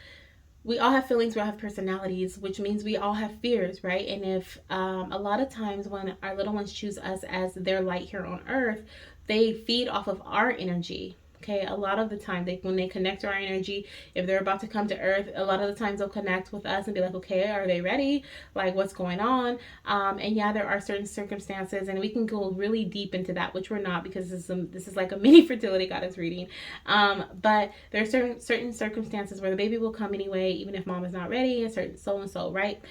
we all have feelings, we all have personalities, which means we all have fears, right? And if a lot of times when our little ones choose us as their light here on earth, they feed off of our energy. Okay, a lot of the time, when they connect to our energy, if they're about to come to earth, a lot of the times they'll connect with us and be like, okay, are they ready? Like, what's going on? And yeah, there are certain circumstances, and we can go really deep into that, which we're not, because this is like a mini fertility goddess reading. But there are certain circumstances where the baby will come anyway, even if mom is not ready, and certain so and so, right?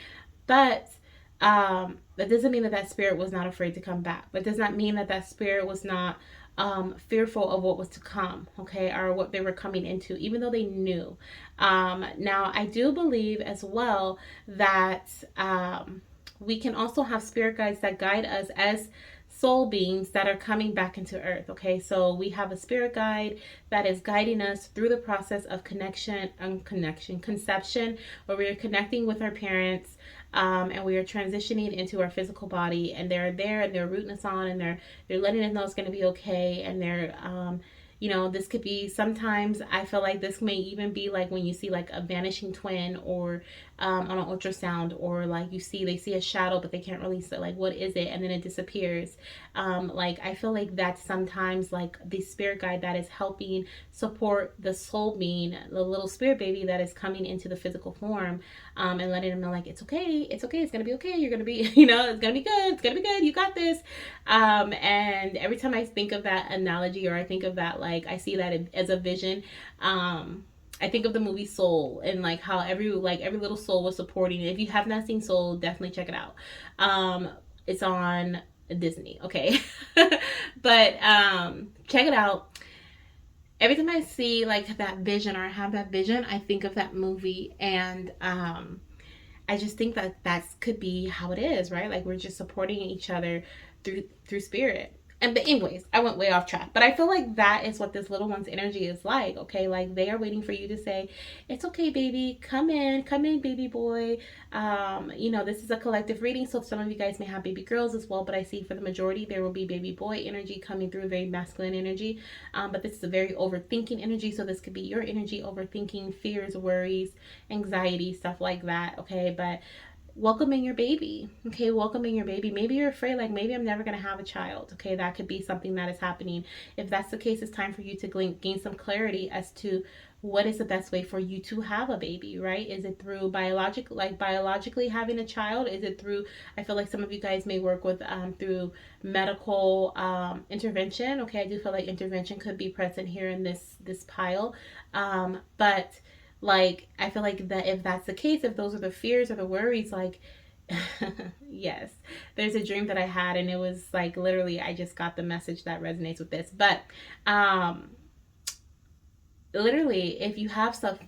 But that doesn't mean that that spirit was not afraid to come back. That does not mean that that spirit was not fearful of what was to come, okay, or what they were coming into, even though they knew. Now, I do believe as well that we can also have spirit guides that guide us as soul beings that are coming back into earth. Okay, so we have a spirit guide that is guiding us through the process of conception, where we are connecting with our parents, and we are transitioning into our physical body, and they're there and they're rooting us on, and they're letting us know it's going to be okay, and they're you know, this could be, sometimes I feel like this may even be like when you see like a vanishing twin, or on an ultrasound, or like they see a shadow but they can't really say like what is it, and then it disappears. Like I feel like that's sometimes like the spirit guide that is helping support the soul being, the little spirit baby that is coming into the physical form, and letting them know like it's okay, it's gonna be okay, you're gonna be you know, it's gonna be good, you got this. And every time I think of that analogy, or I think of that, like I see that as a vision, I think of the movie Soul, and like how every little soul was supporting it. If you have not seen Soul, definitely check it out. It's on Disney, okay? But check it out. Every time I see like that vision, or I have that vision, I think of that movie, and I just think that could be how it is, right? Like we're just supporting each other through spirit. But anyways, I went way off track. But I feel like that is what this little one's energy is like, okay? Like they are waiting for you to say, it's okay, baby. Come in, baby boy. You know, this is a collective reading, so some of you guys may have baby girls as well, but I see for the majority there will be baby boy energy coming through, very masculine energy. But this is a very overthinking energy, so this could be your energy, overthinking, fears, worries, anxiety, stuff like that, okay? But welcoming your baby, okay? Welcoming your baby. Maybe you're afraid, like maybe I'm never going to have a child, okay? That could be something that is happening. If that's the case, it's time for you to gain some clarity as to what is the best way for you to have a baby, right? Is it through biologically having a child? Is it through, I feel like some of you guys may work with through medical intervention, okay? I do feel like intervention could be present here in this pile, but like I feel like that if that's the case, if those are the fears or the worries, like yes, there's a dream that I had, and it was like literally I just got the message that resonates with this. But literally, if you have some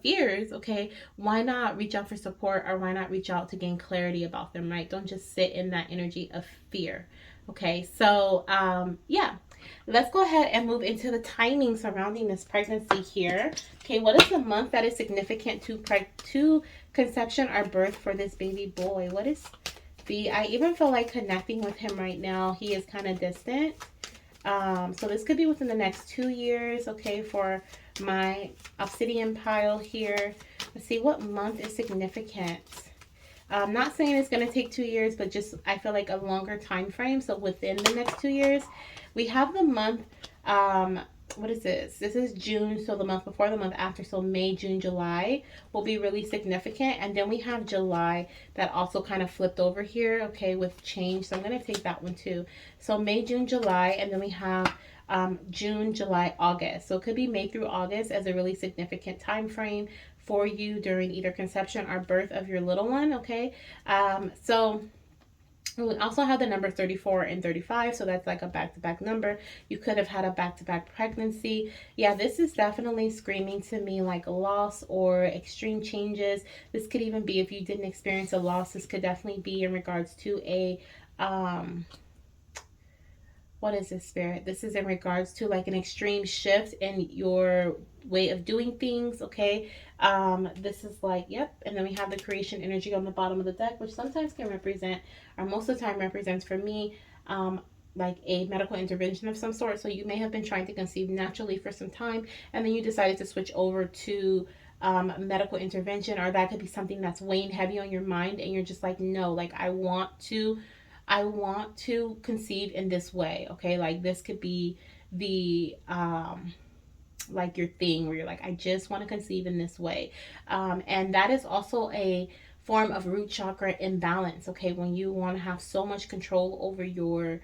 fears, okay, why not reach out for support, or why not reach out to gain clarity about them, right? Don't just sit in that energy of fear. Okay, so yeah, let's go ahead and move into the timing surrounding this pregnancy here. Okay, what is the month that is significant to conception or birth for this baby boy? What is I even feel like connecting with him right now. He is kind of distant. So this could be within the next 2 years, okay, for my obsidian pile here. Let's see, what month is significant? I'm not saying it's going to take 2 years, but just I feel like a longer time frame. So within the next 2 years, we have the month. What is this? This is June, so the month before, the month after, so May, June, July will be really significant. And then we have July that also kind of flipped over here, okay, with change. So I'm going to take that one too. So May, June, July, and then we have June, July, August. So it could be May through August as a really significant time frame for you during either conception or birth of your little one, okay? So we also have the number 34 and 35, so that's like a back-to-back number. You could have had a back-to-back pregnancy. Yeah, this is definitely screaming to me like a loss or extreme changes. This could even be if you didn't experience a loss. This could definitely be in regards to a what is this, spirit? This is in regards to like an extreme shift in your way of doing things, okay? This is like, yep. And then we have the creation energy on the bottom of the deck, which sometimes can represent, or most of the time represents for me, like a medical intervention of some sort. So you may have been trying to conceive naturally for some time, and then you decided to switch over to medical intervention, or that could be something that's weighing heavy on your mind, and you're just like, no, like I want to conceive in this way, okay? Like this could be the like your thing where you're like, I just want to conceive in this way. And that is also a form of root chakra imbalance, okay? When you want to have so much control over your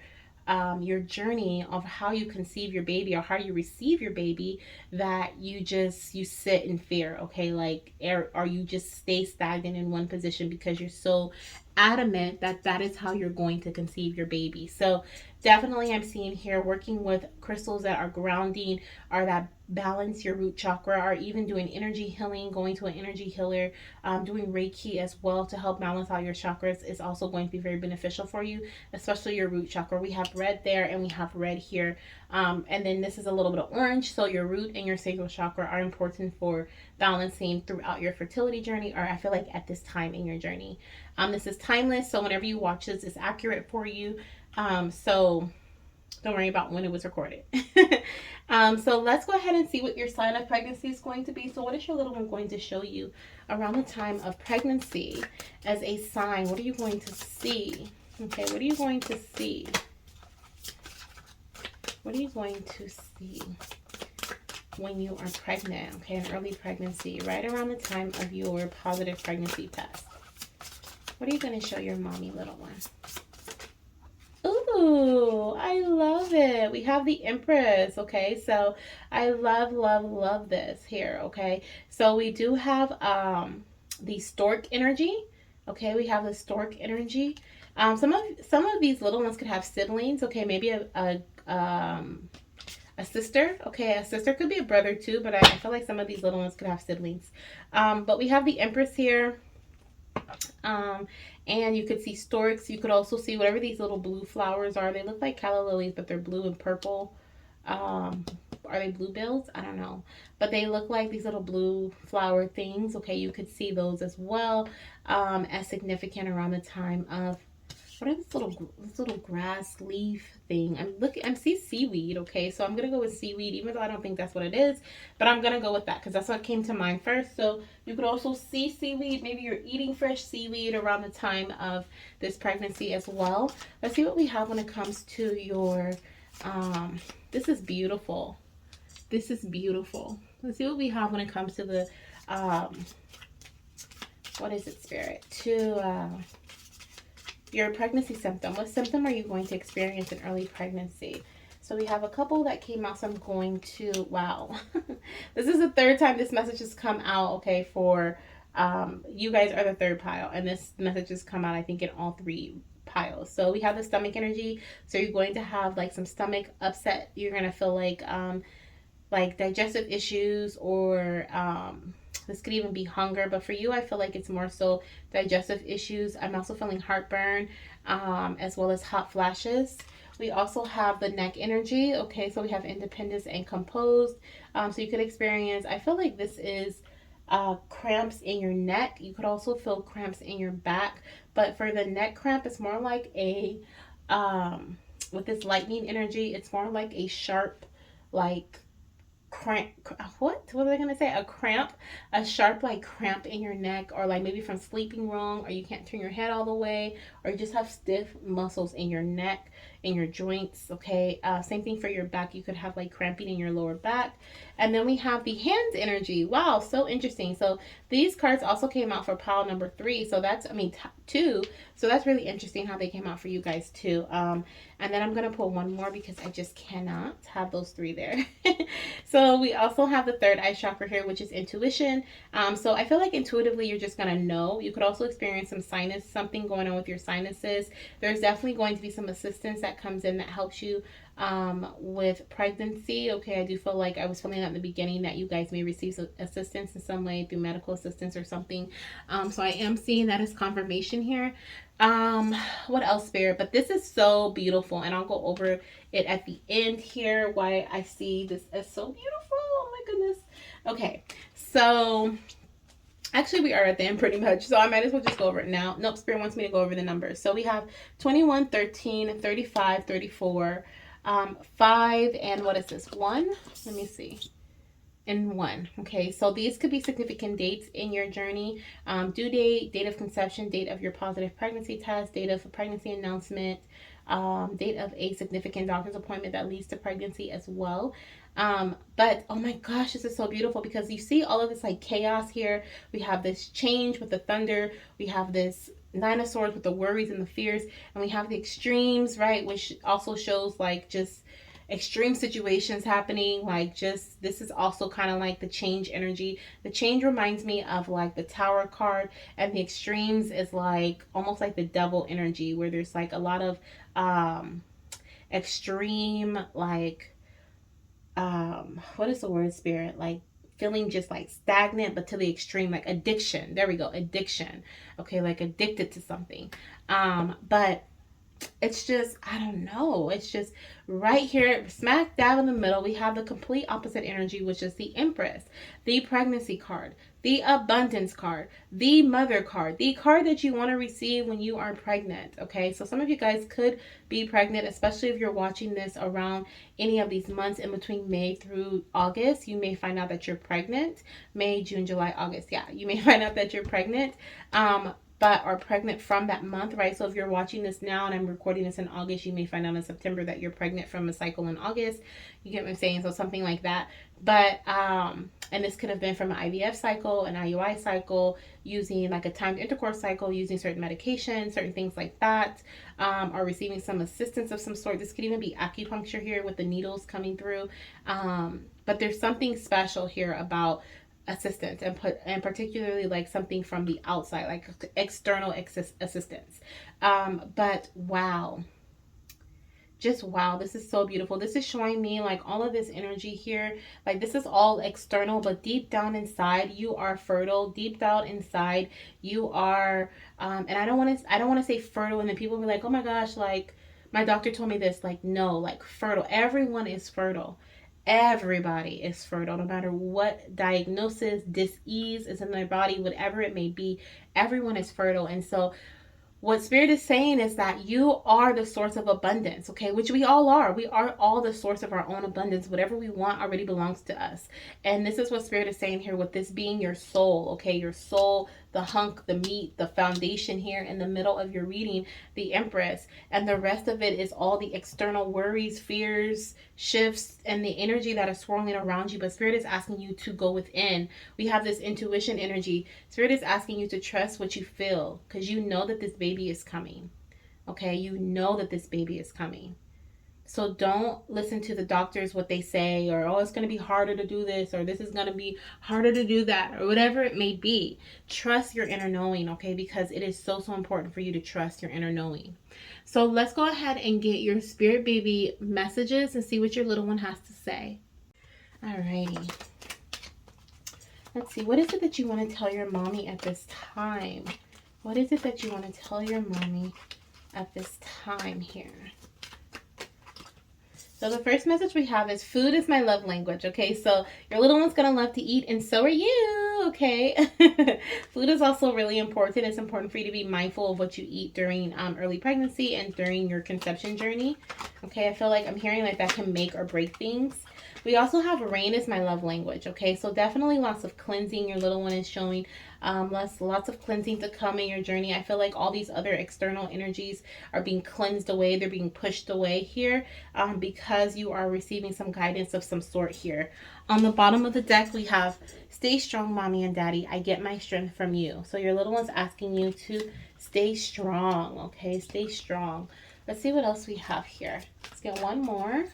journey of how you conceive your baby or how you receive your baby, that you sit in fear, okay? Like, or you just stay stagnant in one position because you're so adamant that that is how you're going to conceive your baby. So definitely I'm seeing here working with crystals that are grounding or that balance your root chakra, or even doing energy healing, going to an energy healer, doing Reiki as well to help balance out your chakras is also going to be very beneficial for you, especially your root chakra. We have red there and we have red here. And then this is a little bit of orange. So your root and your sacral chakra are important for balancing throughout your fertility journey, or I feel like at this time in your journey. This is timeless, so whenever you watch this, it's accurate for you. So don't worry about when it was recorded. So let's go ahead and see what your sign of pregnancy is going to be. So what is your little one going to show you around the time of pregnancy as a sign? What are you going to see? Okay, what are you going to see? What are you going to see when you are pregnant? Okay, an early pregnancy, right around the time of your positive pregnancy test. What are you going to show your mommy little one? Ooh, I love it. We have the Empress, okay? So I love, love, love this here, okay? So we do have the stork energy, okay? We have the stork energy. Some of these little ones could have siblings, okay? Maybe a sister, okay? A sister could be a brother too, but I feel like some of these little ones could have siblings. But we have the Empress here. And you could see storks. You could also see whatever these little blue flowers are. They look like calla lilies, but they're blue and purple. Are they bluebills? I don't know. But they look like these little blue flower things. Okay, you could see those as well as significant around the time of, what are this little grass leaf thing? I'm seeing seaweed, okay? So I'm gonna go with seaweed, even though I don't think that's what it is, but I'm gonna go with that because that's what came to mind first. So you could also see seaweed. Maybe you're eating fresh seaweed around the time of this pregnancy as well. Let's see what we have when it comes to your this is beautiful. This is beautiful. Let's see what we have when it comes to the what is it, spirit? To your pregnancy symptom. What symptom are you going to experience in early pregnancy? So we have a couple that came out, so I'm going to, wow. This is the third time this message has come out, okay, for, you guys are the third pile, and this message has come out, I think, in all three piles. So we have the stomach energy, so you're going to have, like, some stomach upset. You're going to feel like digestive issues, or, this could even be hunger, but for you, I feel like it's more so digestive issues. I'm also feeling heartburn, as well as hot flashes. We also have the neck energy. Okay, so we have independence and composed. So you could experience, I feel like this is cramps in your neck. You could also feel cramps in your back, but for the neck cramp, it's more like a, with this lightning energy, it's more like a sharp, like, cramp, what was I gonna say, a cramp, a sharp like cramp in your neck, or like maybe from sleeping wrong, or you can't turn your head all the way, or you just have stiff muscles in your neck, in your joints. Okay, same thing for your back. You could have like cramping in your lower back. And then we have the hands energy. Wow, so interesting. So these cards also came out for pile number 3. So that's, I mean, 2. So that's really interesting how they came out for you guys too. And then I'm going to pull one more because I just cannot have those 3 there. So we also have the third eye chakra here, which is intuition. So I feel like intuitively you're just going to know. You could also experience some sinus, something going on with your sinuses. There's definitely going to be some assistance that comes in that helps you with pregnancy. Okay, I do feel like I was feeling that in the beginning that you guys may receive some assistance in some way through medical assistance or something. So I am seeing that as confirmation here. What else, Spirit? But this is so beautiful, and I'll go over it at the end here why I see this as so beautiful. Oh my goodness. Okay, so actually we are at the end pretty much, so I might as well just go over it now. Nope, Spirit wants me to go over the numbers. So we have 21, 13, 35, 34, 5, and what is this? 1? Let me see. And 1. Okay, so these could be significant dates in your journey. Due date, date of conception, date of your positive pregnancy test, date of a pregnancy announcement, date of a significant doctor's appointment that leads to pregnancy as well. But oh my gosh, this is so beautiful because you see all of this like chaos here. We have this change with the thunder. We have this 9 of Swords with the worries and the fears, and we have the extremes, right, which also shows like just extreme situations happening. Like, just this is also kind of like the change energy. The change reminds me of like the Tower card, and the extremes is like almost like the Devil energy, where there's like a lot of extreme, like what is the word, Spirit, like feeling just like stagnant but to the extreme, like addiction. There we go, addiction. Okay, like addicted to something. But it's just, I don't know, it's just right here smack dab in the middle we have the complete opposite energy, which is the Empress, the pregnancy card, the abundance card, the mother card, the card that you want to receive when you are pregnant. Okay, so some of you guys could be pregnant, especially if you're watching this around any of these months in between May through August. You may find out that you're pregnant. May, June, July, August. Yeah, you may find out that you're pregnant. But are pregnant from that month, right? So if you're watching this now and I'm recording this in August, you may find out in September that you're pregnant from a cycle in August. You get what I'm saying? So something like that. But and this could have been from an IVF cycle, an IUI cycle, using like a timed intercourse cycle, using certain medications, certain things like that, or receiving some assistance of some sort. This could even be acupuncture here with the needles coming through. But there's something special here about assistance, and particularly like something from the outside, like external assistance. But wow, just wow, this is so beautiful. This is showing me like all of this energy here, like this is all external, but deep down inside you are fertile. Deep down inside you are and I don't want to say fertile and then people will be like, oh my gosh, like my doctor told me this. Like, no, like fertile, everyone is fertile. Everybody is fertile, no matter what diagnosis, dis-ease is in their body, whatever it may be, everyone is fertile. And so what Spirit is saying is that you are the source of abundance, okay? Which we all are. We are all the source of our own abundance. Whatever we want already belongs to us. And this is what Spirit is saying here with this being your soul, okay? Your soul, the hunk, the meat, the foundation here in the middle of your reading, the Empress. And the rest of it is all the external worries, fears, shifts, and the energy that is swirling around you. But Spirit is asking you to go within. We have this intuition energy. Spirit is asking you to trust what you feel, because you know that this baby is coming. Okay, you know that this baby is coming. So don't listen to the doctors, what they say, or oh, it's going to be harder to do this, or this is going to be harder to do that, or whatever it may be. Trust your inner knowing, okay? Because it is so important for you to trust your inner knowing. So let's go ahead and get your spirit baby messages and see what your little one has to say. Alrighty. Let's see. What is it that you want to tell your mommy at this time? What is it that you want to tell your mommy at this time here? So the first message we have is food is my love language. Okay, so your little one's gonna love to eat, and so are you. Okay, food is also really important. It's important for you to be mindful of what you eat during early pregnancy and during your conception journey. Okay, I feel like I'm hearing like that can make or break things. We also have rain is my love language. Okay, so definitely lots of cleansing. Your little one is showing lots of cleansing to come in your journey. I feel like all these other external energies are being cleansed away. They're being pushed away here because you are receiving some guidance of some sort here. On the bottom of the deck, we have stay strong, mommy and daddy. I get my strength from you. So your little one's asking you to stay strong. Okay, stay strong. Let's see what else we have here. Let's get one more.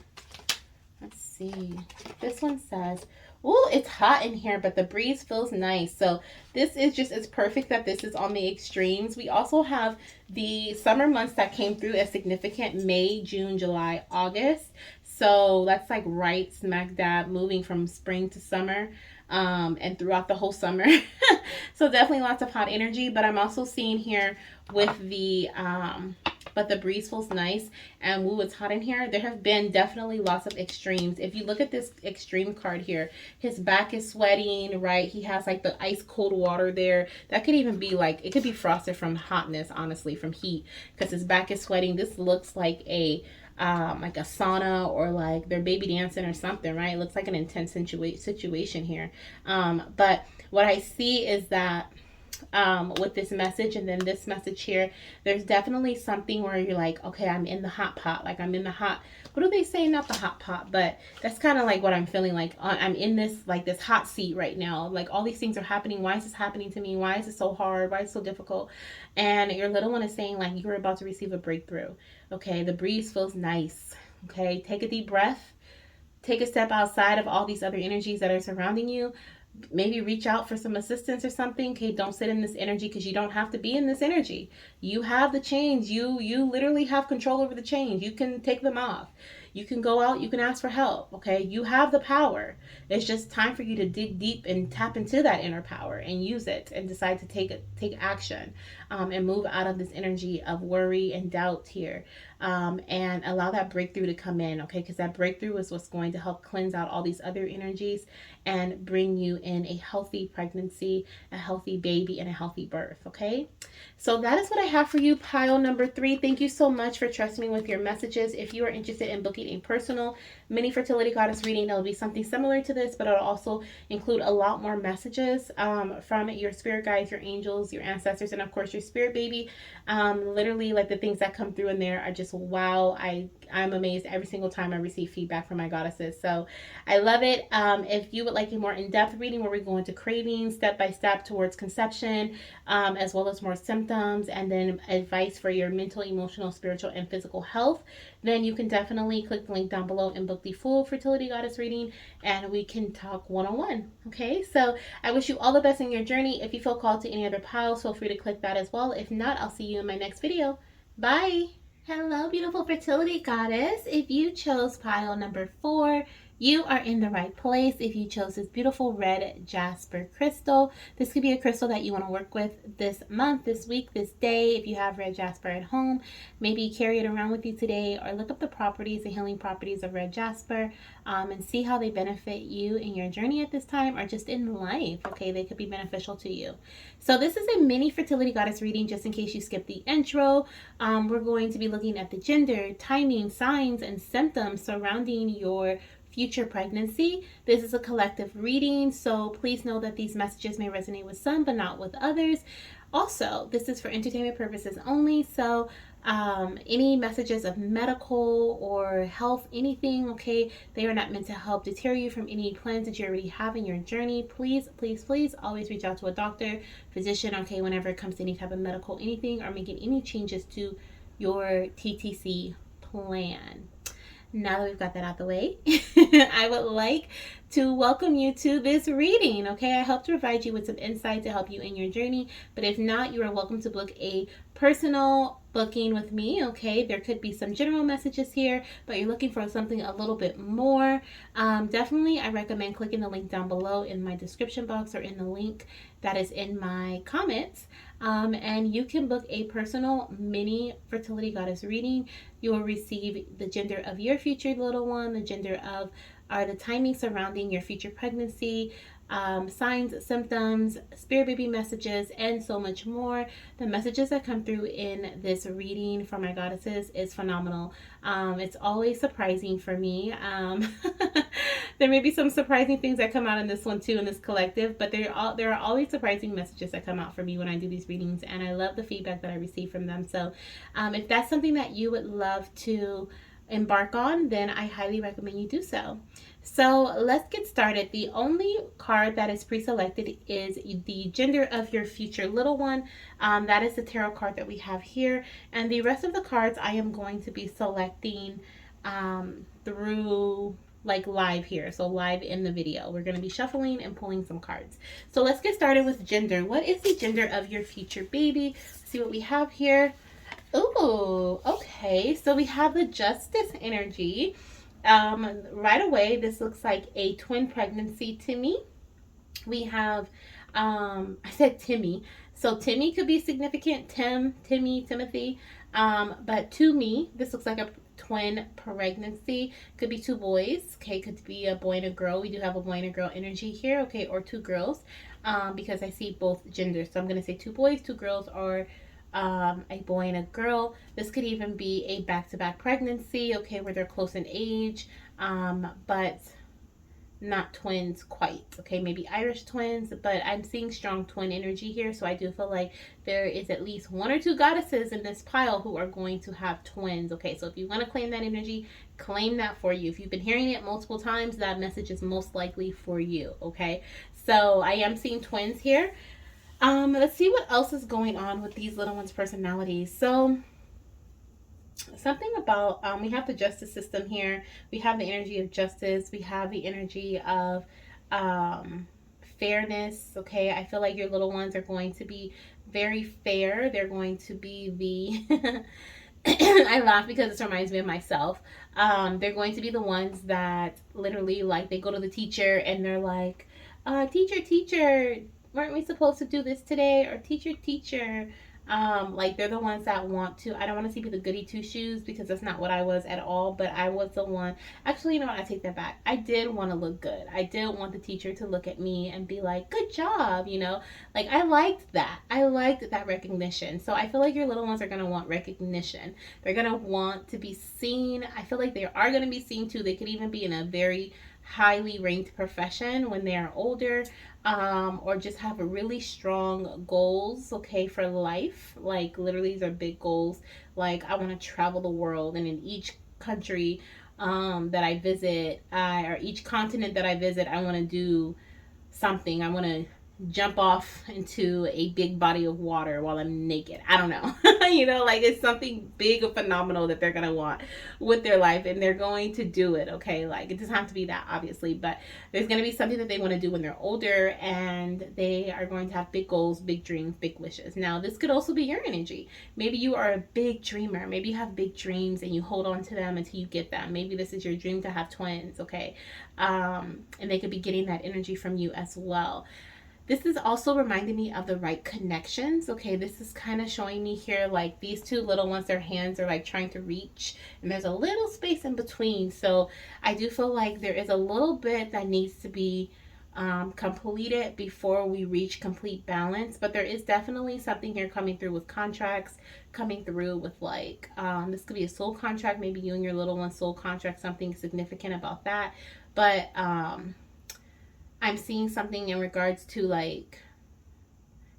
Let's see. This one says, "Ooh, it's hot in here, but the breeze feels nice." So this is just, it's perfect that this is on the extremes. We also have the summer months that came through as significant: May, June, July, August. So that's like right smack dab moving from spring to summer. And throughout the whole summer. So definitely lots of hot energy, but I'm also seeing here with the but the breeze feels nice, and woo, it's hot in here. There have been definitely lots of extremes. If you look at this extreme card here, his back is sweating, right? He has like the ice cold water there. That could even be like, it could be frosted from hotness, honestly, from heat, because his back is sweating. This looks like a sauna, or like they're baby dancing or something, right? It looks like an intense situation here. But what I see is that with this message and then this message here, there's definitely something where you're like, okay, I'm in the hot pot. Like I'm in the hot, what do they say? Not the hot pot, but that's kind of like what I'm feeling like. I'm in this, like this hot seat right now. Like all these things are happening. Why is this happening to me? Why is it so hard? Why is it so difficult? And your little one is saying like you're about to receive a breakthrough. Okay, the breeze feels nice. Okay, take a deep breath. Take a step outside of all these other energies that are surrounding you. Maybe reach out for some assistance or something. Okay, don't sit in this energy, because you don't have to be in this energy. You have the chains. You literally have control over the chains. You can take them off. You can go out, you can ask for help. Okay, you have the power. It's just time for you to dig deep and tap into that inner power and use it, and decide to take action, and move out of this energy of worry and doubt here, and allow that breakthrough to come in. Okay, because that breakthrough is what's going to help cleanse out all these other energies and bring you in a healthy pregnancy, a healthy baby, and a healthy birth. Okay, so that is what I have for you, pile number 3. Thank you so much for trusting me with your messages. If you are interested in booking a personal mini fertility goddess reading, that'll be something similar to this, but it'll also include a lot more messages from your spirit guides, your angels, your ancestors, and of course your spirit baby. Literally, like the things that come through in there are just wow. I'm amazed every single time I receive feedback from my goddesses. So I love it. If you would like a more in-depth reading where we go into cravings step by step towards conception, as well as more symptoms, and then advice for your mental, emotional, spiritual, and physical health, then you can definitely click the link down below and book the full fertility goddess reading, and we can talk one-on-one. Okay, so I wish you all the best in your journey. If you feel called to any other piles, feel free to click that as well. If not, I'll see you in my next video. Bye. Hello, beautiful fertility goddess. If you chose pile number 4, you are in the right place. If you chose this beautiful red jasper crystal, this could be a crystal that you want to work with this month, this week, this day. If you have red jasper at home, maybe carry it around with you today, or look up the properties, the healing properties of red jasper, and see how they benefit you in your journey at this time, or just in life. Okay, they could be beneficial to you. So this is a mini fertility goddess reading, just in case you skipped the intro. We're going to be looking at the gender, timing, signs, and symptoms surrounding your future pregnancy. This is a collective reading, so please know that these messages may resonate with some but not with others. Also, this is for entertainment purposes only, so any messages of medical or health, anything, okay, they are not meant to help deter you from any plans that you already have in your journey. Please, please, please always reach out to a doctor, physician, okay, whenever it comes to any type of medical anything, or making any changes to your TTC plan. Now that we've got that out the way, I would like to welcome you to this reading. Okay, I hope to provide you with some insight to help you in your journey, but if not, you are welcome to book a personal booking with me. Okay, there could be some general messages here, but you're looking for something a little bit more, definitely I recommend clicking the link down below in my description box, or in the link that is in my comments. And you can book a personal mini fertility goddess reading. You will receive the gender of your future little one, the gender of the timing surrounding your future pregnancy, signs, symptoms, spirit baby messages, and so much more. The messages that come through in this reading from my goddesses is phenomenal. It's always surprising for me. There may be some surprising things that come out in this one too, in this collective, but there are always surprising messages that come out for me when I do these readings, and I love the feedback that I receive from them. So if that's something that you would love to embark on, then I highly recommend you do so. So let's get started. The only card that is pre-selected is the gender of your future little one. That is the tarot card that we have here. And the rest of the cards I am going to be selecting through like live here. So live in the video. We're going to be shuffling and pulling some cards. So let's get started with gender. What is the gender of your future baby? Let's see what we have here. Oh, okay. So we have the Justice energy. Right away, this looks like a twin pregnancy to me. We have, I said Timmy. So Timmy could be significant. Timmy, Timothy. But to me, this looks like a twin pregnancy. Could be two boys. Okay, could be a boy and a girl. We do have a boy and a girl energy here. Okay, or two girls. Because I see both genders. So I'm going to say two boys, two girls, or a boy and a girl. This could even be a back-to-back pregnancy, okay, where they're close in age, but not twins quite, okay, maybe Irish twins, but I'm seeing strong twin energy here, so I do feel like there is at least one or two goddesses in this pile who are going to have twins, okay, so if you want to claim that energy, claim that for you. If you've been hearing it multiple times, that message is most likely for you, okay, so I am seeing twins here. Let's see what else is going on with these little ones' personalities. So, something about, we have the justice system here. We have the energy of justice. We have the energy of fairness. Okay, I feel like your little ones are going to be very fair. They're going to be the... I laugh because this reminds me of myself. They're going to be the ones that literally, like, they go to the teacher and they're like, teacher, weren't we supposed to do this today? Or teacher, like they're the ones that want to, I don't want to see the goody two shoes because that's not what I was at all, but I was the one, actually, you know what, I take that back. I did want to look good. I did want the teacher to look at me and be like, good job, you know, like I liked that recognition. So I feel like your little ones are going to want recognition. They're going to want to be seen. I feel like they are going to be seen too. They could even be in a very highly ranked profession when they are older, or just have a really strong goals, okay, for life. Like literally these are big goals. Like I want to travel the world, and in each country that I visit, or each continent that I visit, I want to do something. I want to jump off into a big body of water while I'm naked. I don't know. You know, like it's something big or phenomenal that they're going to want with their life, and they're going to do it, okay? Like it doesn't have to be that, obviously, but there's going to be something that they want to do when they're older, and they are going to have big goals, big dreams, big wishes. Now, this could also be your energy. Maybe you are a big dreamer. Maybe you have big dreams and you hold on to them until you get them. Maybe this is your dream to have twins, okay? And they could be getting that energy from you as well. This is also reminding me of the right connections. Okay, this is kind of showing me here like these two little ones, their hands are like trying to reach, and there's a little space in between. So I do feel like there is a little bit that needs to be completed before we reach complete balance. But there is definitely something here coming through with contracts, coming through with like, this could be a soul contract. Maybe you and your little one soul contract, something significant about that. But I'm seeing something in regards to like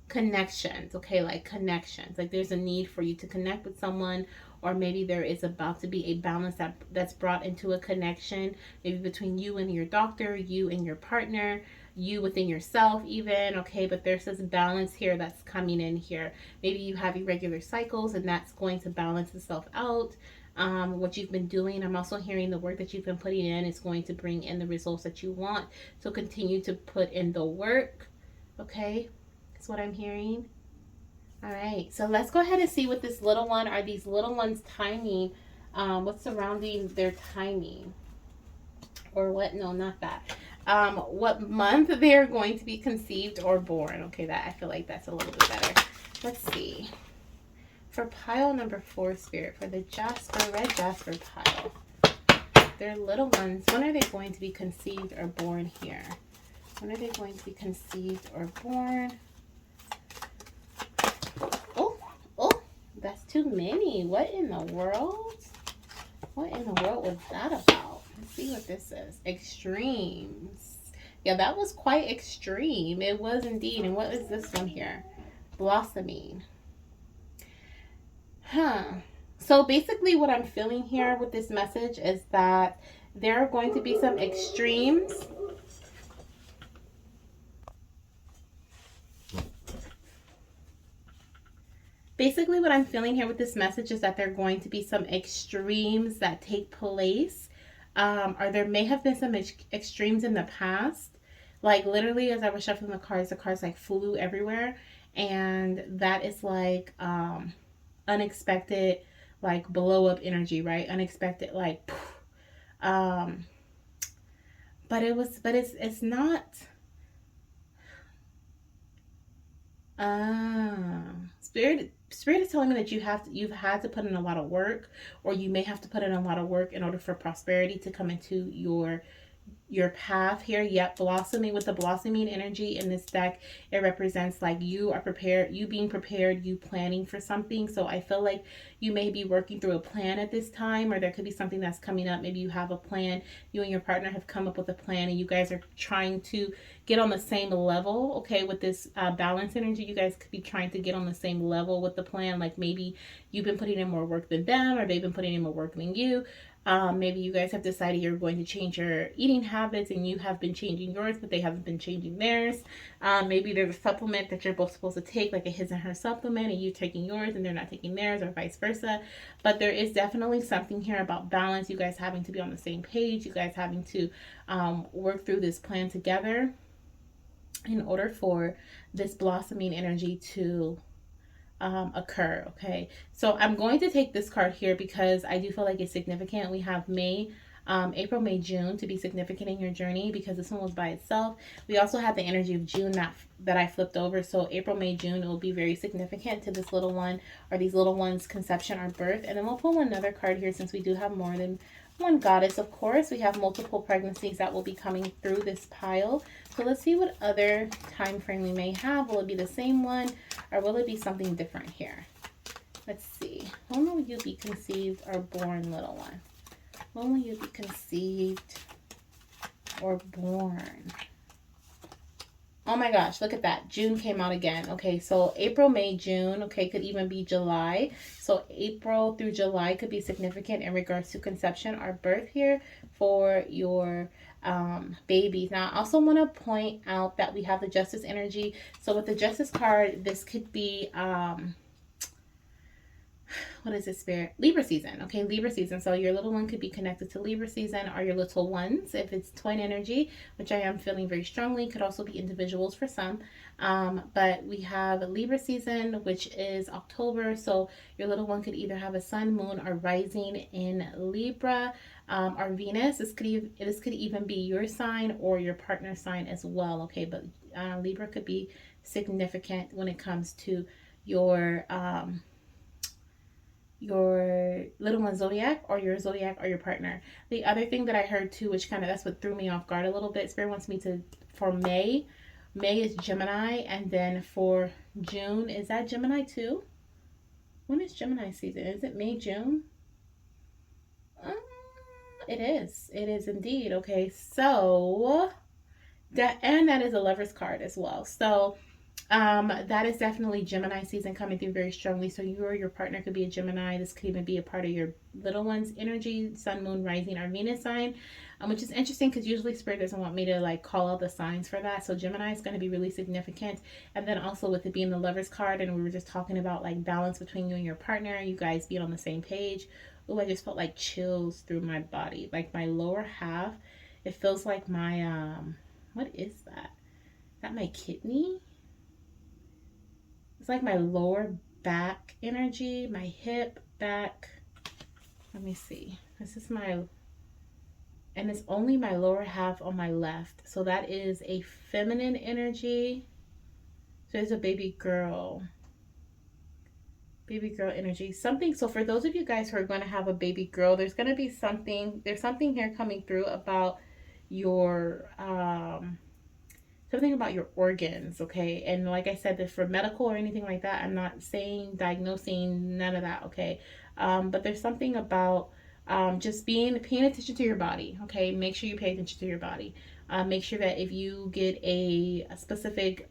connections, okay, like connections. Like there's a need for you to connect with someone, or maybe there is about to be a balance that's brought into a connection, maybe between you and your doctor, you and your partner, you within yourself even, okay, but there's this balance here that's coming in here. Maybe you have irregular cycles and that's going to balance itself out. What you've been doing, I'm also hearing the work that you've been putting in is going to bring in the results that you want. So continue to put in the work, okay, that's what I'm hearing. All right, so let's go ahead and see what this little one, are these little ones timing, what's surrounding their timing, or what, no, not that, what month they're going to be conceived or born. Okay, that, I feel like that's a little bit better. Let's see. For pile number 4, Spirit, for the Jasper, red Jasper pile, their little ones, when are they going to be conceived or born here? When are they going to be conceived or born? Oh, that's too many. What in the world? What in the world was that about? Let's see what this is. Extremes. Yeah, that was quite extreme. It was indeed. And what is this one here? Blossoming. So basically what I'm feeling here with this message is that there are going to be some extremes. Basically what I'm feeling here with this message is that there are going to be some extremes that take place. Or there may have been some extremes in the past. Like literally as I was shuffling the cards like flew everywhere. And that is like unexpected, like blow up energy, right? Unexpected, like but it's not Spirit is telling me that you've had to put in a lot of work, or you may have to put in a lot of work in order for prosperity to come into your path here. Yep, blossoming. With the blossoming energy in this deck, it represents like you are prepared, you being prepared, you planning for something. So I feel like you may be working through a plan at this time, or there could be something that's coming up. Maybe you have a plan, you and your partner have come up with a plan, and you guys are trying to get on the same level. Okay, with this balance energy, you guys could be trying to get on the same level with the plan. Like maybe you've been putting in more work than them, or they've been putting in more work than you. Maybe you guys have decided you're going to change your eating habits, and you have been changing yours, but they haven't been changing theirs. Maybe there's a supplement that you're both supposed to take, like a his and her supplement, and you taking yours and they're not taking theirs, or vice versa. But there is definitely something here about balance. You guys having to be on the same page. You guys having to work through this plan together in order for this blossoming energy to occur. Okay, so I'm going to take this card here because I do feel like it's significant. We have April, May, June to be significant in your journey, because this one was by itself. We also have the energy of June that I flipped over. So April, May, June, it will be very significant to this little one, or these little ones' conception or birth. And then we'll pull another card here, since we do have more than one goddess. Of course, we have multiple pregnancies that will be coming through this pile. So let's see what other time frame we may have. Will it be the same one, or will it be something different here? Let's see. When will you be conceived or born, little one? When will you be conceived or born? Oh my gosh, look at that. June came out again. Okay, so April, May, June, okay, could even be July. So April through July could be significant in regards to conception or birth here for your babies. Now, I also want to point out that we have the Justice energy. So with the Justice card, this could be what is it, Spirit? Libra season. Okay, Libra season. So your little one could be connected to Libra season, or your little ones, if it's twin energy, which I am feeling very strongly. Could also be individuals for some. But we have Libra season, which is October. So your little one could either have a sun, moon, or rising in Libra, or Venus. This could even be your sign or your partner's sign as well. Okay, but Libra could be significant when it comes to your little one zodiac, or your zodiac, or your partner. The other thing that I heard too, which kind of, that's what threw me off guard a little bit, Spirit wants me to, for May is Gemini, and then for June, is that Gemini too? When is Gemini season? Is it May, June? It is indeed. Okay, so that is a Lover's card as well. So that is definitely Gemini season coming through very strongly. So you or your partner could be a Gemini. This could even be a part of your little one's energy, sun, moon, rising, or Venus sign, which is interesting because usually Spirit doesn't want me to like call out the signs for that. So Gemini is going to be really significant. And then also with it being the Lover's card, and we were just talking about like balance between you and your partner, you guys being on the same page. Oh, I just felt like chills through my body, like my lower half. It feels like my what is that? Is that my kidney? It's like my lower back energy, my hip, back. Let me see. This is my, and it's only my lower half on my left. So that is a feminine energy. So there's a baby girl. Baby girl energy. Something, so for those of you guys who are going to have a baby girl, there's going to be something, there's something here coming through about your, something about your organs, okay? And like I said, that for medical or anything like that, I'm not saying, diagnosing, none of that, okay? But there's something about just paying attention to your body, okay? Make sure you pay attention to your body. Make sure that if you get a specific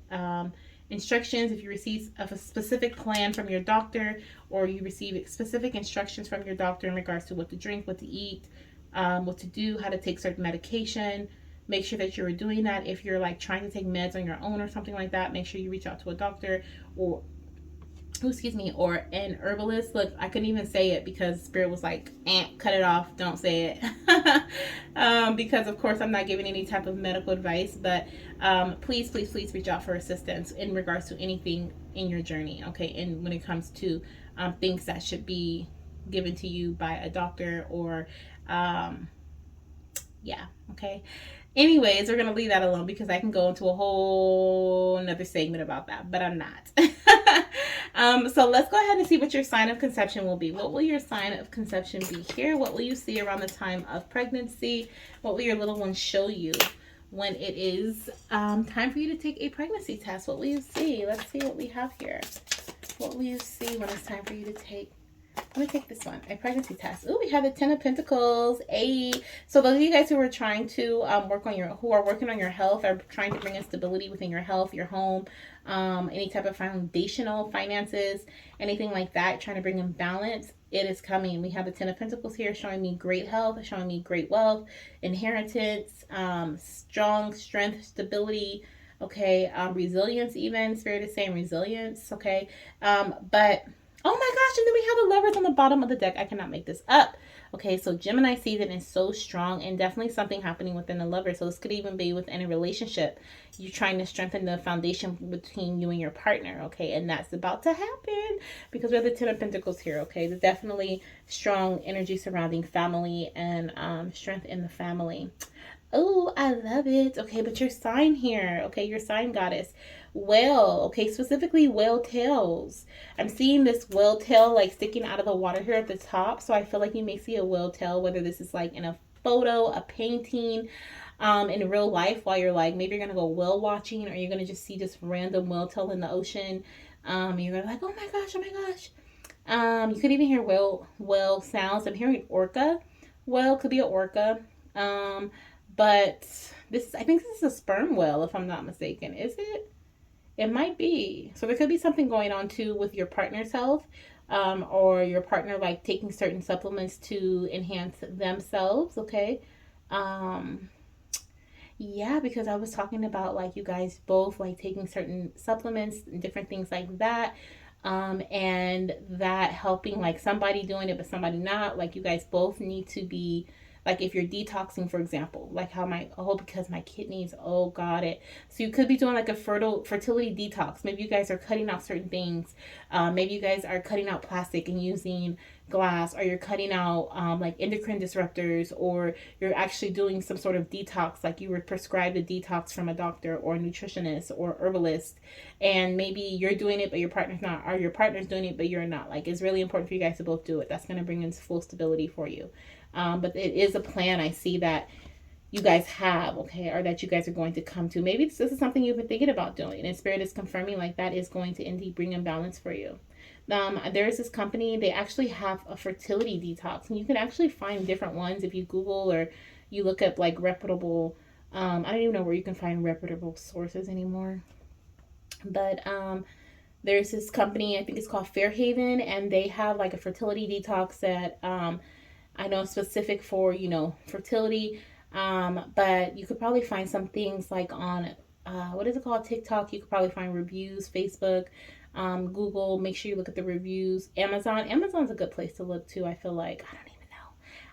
instructions, if you receive a specific plan from your doctor, or you receive specific instructions from your doctor in regards to what to drink, what to eat, what to do, how to take certain medication, make sure that you're doing that. If you're like trying to take meds on your own or something like that, make sure you reach out to a doctor, or or an herbalist. Look, I couldn't even say it because Spirit was like, cut it off, don't say it. Because of course I'm not giving any type of medical advice, but please, please, please reach out for assistance in regards to anything in your journey, okay? And when it comes to things that should be given to you by a doctor, or yeah, okay. Anyways, we're gonna leave that alone because I can go into a whole another segment about that, but I'm not. So let's go ahead and see what your sign of conception will be. What will your sign of conception be here? What will you see around the time of pregnancy? What will your little one show you when it is time for you to take a pregnancy test? What will you see? Let's see what we have here. What will you see when it's time for you to take? Let me take this one, a pregnancy test. Oh, we have the 10 of Pentacles. So those of you guys who are trying to who are working on your health, are trying to bring in stability within your health, your home, any type of foundational finances, anything like that, trying to bring in balance, it is coming. We have the 10 of Pentacles here showing me great health, showing me great wealth, inheritance, strong strength, stability, okay, resilience even. Spirit is saying resilience, okay, but oh my gosh, and then we have the Lovers on the bottom of the deck. I cannot make this up. Okay, so Gemini season is so strong, and definitely something happening within the lover. So this could even be within a relationship. You're trying to strengthen the foundation between you and your partner, okay? And that's about to happen because we have the 10 of Pentacles here, okay? There's definitely strong energy surrounding family and strength in the family. Oh, I love it. Okay, but your sign here, okay, your sign, goddess. Whale, okay, specifically whale tails. I'm seeing this whale tail like sticking out of the water here at the top. So I feel like you may see a whale tail, whether this is like in a photo, a painting, in real life, while you're like, maybe you're gonna go whale watching, or you're gonna just see this random whale tail in the ocean. You're gonna like, oh my gosh, oh my gosh. You could even hear whale sounds. I'm hearing orca. Whale could be an orca. But I think this is a sperm whale, if I'm not mistaken. Is it? It might be. So there could be something going on too with your partner's health, or your partner like taking certain supplements to enhance themselves. Okay. Yeah, because I was talking about like you guys both like taking certain supplements and different things like that. And that helping like somebody doing it, but somebody not. Like you guys both need to be, like if you're detoxing, for example, like how because my kidneys, oh got it. So you could be doing like a fertility detox. Maybe you guys are cutting out certain things. Maybe you guys are cutting out plastic and using glass, or you're cutting out like endocrine disruptors, or you're actually doing some sort of detox, like you were prescribed a detox from a doctor or a nutritionist or herbalist, and maybe you're doing it but your partner's not, or your partner's doing it but you're not. Like it's really important for you guys to both do it. That's going to bring in full stability for you. But it is a plan I see that you guys have, okay, or that you guys are going to come to. Maybe this is something you've been thinking about doing, and Spirit is confirming like that is going to indeed bring in balance for you. There is this company, they actually have a fertility detox, and you can actually find different ones if you Google or you look up like reputable, I don't even know where you can find reputable sources anymore, but there's this company, I think it's called Fairhaven, and they have like a fertility detox that I know specific for, fertility, but you could probably find some things like on, what is it called? TikTok. You could probably find reviews, Facebook, Google. Make sure you look at the reviews. Amazon's a good place to look too. I feel like,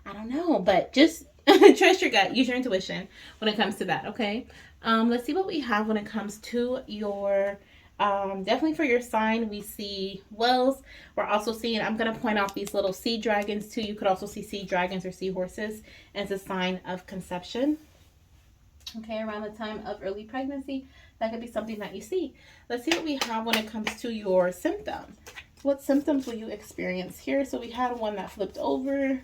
I don't know, but just trust your gut, use your intuition when it comes to that. Okay. Let's see what we have when it comes to your, definitely for your sign, we see whales. We're also seeing, I'm going to point out these little sea dragons too. You could also see sea dragons or seahorses as a sign of conception. Okay, around the time of early pregnancy, that could be something that you see. Let's see what we have when it comes to your symptom. What symptoms will you experience here? So we had one that flipped over,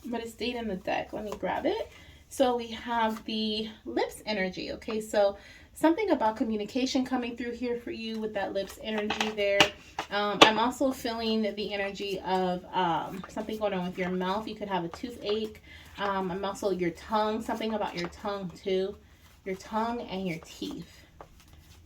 but it stayed in the deck. Let me grab it. So we have the lips energy. Okay, so something about communication coming through here for you with that lips energy there. I'm also feeling the energy of something going on with your mouth. You could have a toothache. I'm also your tongue, something about your tongue too. Your tongue and your teeth.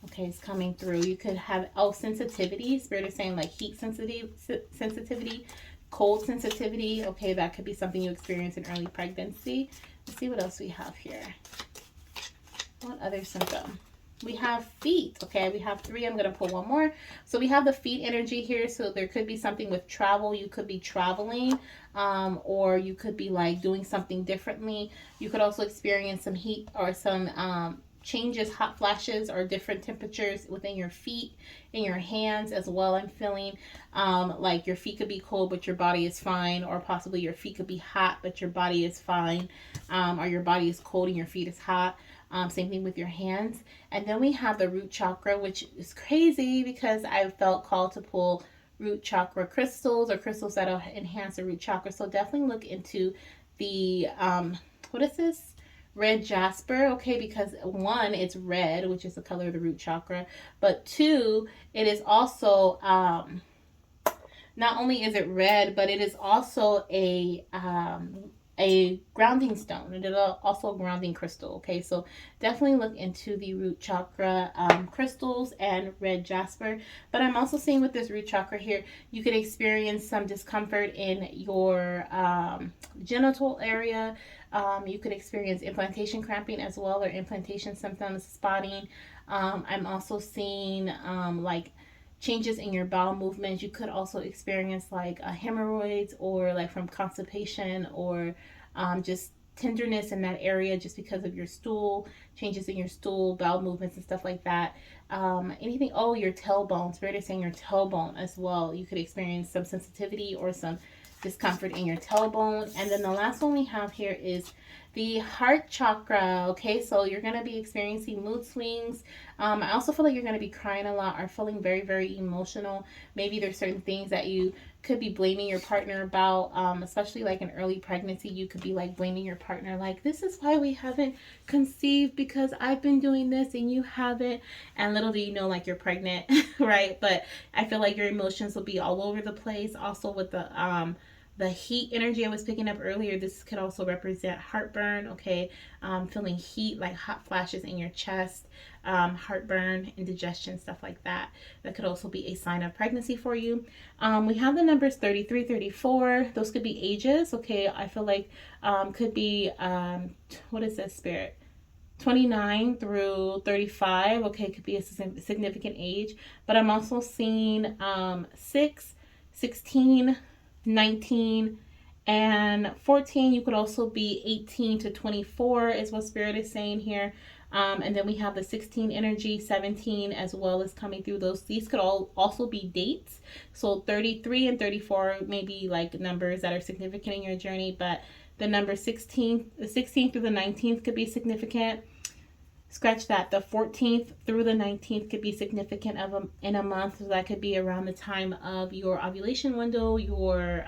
Okay, it's coming through. You could have sensitivity. Spirit is saying like heat sensitivity, cold sensitivity. Okay, that could be something you experience in early pregnancy. Let's see what else we have here. What other symptom? We have feet. Okay, we have 3. I'm going to pull one more. So we have the feet energy here. So there could be something with travel. You could be traveling, or you could be like doing something differently. You could also experience some heat or some changes, hot flashes, or different temperatures within your feet, in your hands as well. I'm feeling like your feet could be cold but your body is fine, or possibly your feet could be hot but your body is fine, or your body is cold and your feet is hot. Same thing with your hands. And then we have the root chakra, which is crazy because I felt called to pull root chakra crystals or crystals that'll enhance the root chakra. So definitely look into the what is this? Red jasper. Okay, because 1, it's red, which is the color of the root chakra, but 2, it is also not only is it red, but it is also a grounding stone. It is also a grounding crystal. Okay, so definitely look into the root chakra crystals and red jasper. But I'm also seeing with this root chakra here, you could experience some discomfort in your genital area. You could experience implantation cramping as well, or implantation symptoms, spotting. I'm also seeing like changes in your bowel movements. You could also experience like hemorrhoids, or like from constipation, or just tenderness in that area just because of your stool, changes in your stool, bowel movements and stuff like that. Anything, your tailbone, Spirit is saying your tailbone as well. You could experience some sensitivity or some discomfort in your tailbone. And then the last one we have here is the heart chakra. Okay, so you're going to be experiencing mood swings. I also feel like you're going to be crying a lot or feeling very, very emotional. Maybe there's certain things that you could be blaming your partner about, especially like in early pregnancy. You could be like blaming your partner, like, this is why we haven't conceived, because I've been doing this and you haven't. And little do you know, like, you're pregnant, right? But I feel like your emotions will be all over the place. Also with the heat energy I was picking up earlier, this could also represent heartburn. Okay, feeling heat, like hot flashes in your chest, heartburn, indigestion, stuff like that. That could also be a sign of pregnancy for you. We have the numbers 33, 34. Those could be ages. Okay, I feel like could be, what is this, Spirit? 29 through 35. Okay, could be a significant age. But I'm also seeing 6, 16, 19, and 14. You could also be 18 to 24 is what Spirit is saying here. And then we have the 16 energy, 17 as well as coming through. These could all also be dates. So 33 and 34 may be like numbers that are significant in your journey, but the number 16, the 16th through the 19th could be significant. Scratch that. The 14th through the 19th could be significant in a month. So that could be around the time of your ovulation window. Your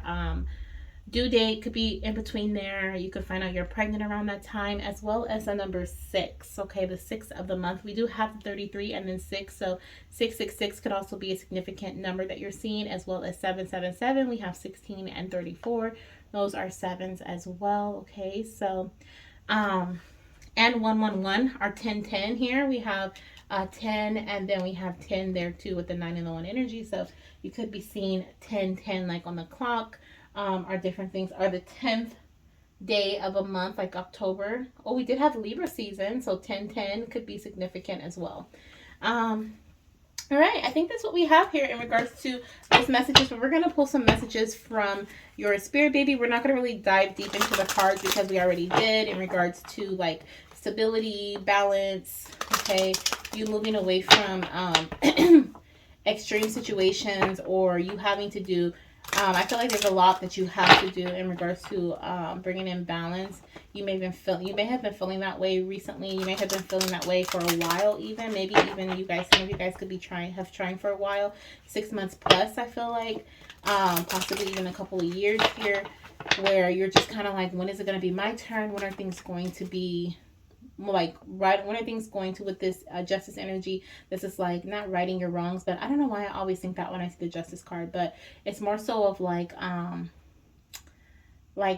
due date could be in between there. You could find out you're pregnant around that time, as well as the number 6. Okay, the 6th of the month. We do have the 33 and then 6. So 666 could also be a significant number that you're seeing, as well as 777. We have 16 and 34. Those are 7s as well. Okay, so and 111 are 1010 here. We have 10, and then we have 10 there too with the 9 and the 1 energy. So you could be seeing 1010 like on the clock. Are different things. Are the 10th day of a month, like October. Oh, we did have Libra season, so 1010 could be significant as well. All right, I think that's what we have here in regards to those messages, but we're going to pull some messages from your spirit baby. We're not going to really dive deep into the cards because we already did in regards to like stability, balance, okay, you moving away from extreme situations, or you having to do I feel like there's a lot that you have to do in regards to bringing in balance. You may have been feeling that way recently. You may have been feeling that way for a while, even maybe even some of you guys could be trying for a while, 6 months plus. I feel like possibly even a couple of years here, where you're just kind of like, when is it going to be my turn? When are things going to be like right? When are things going to, with this justice energy? This is like not righting your wrongs, but I don't know why I always think that when I see the justice card, but it's more so of like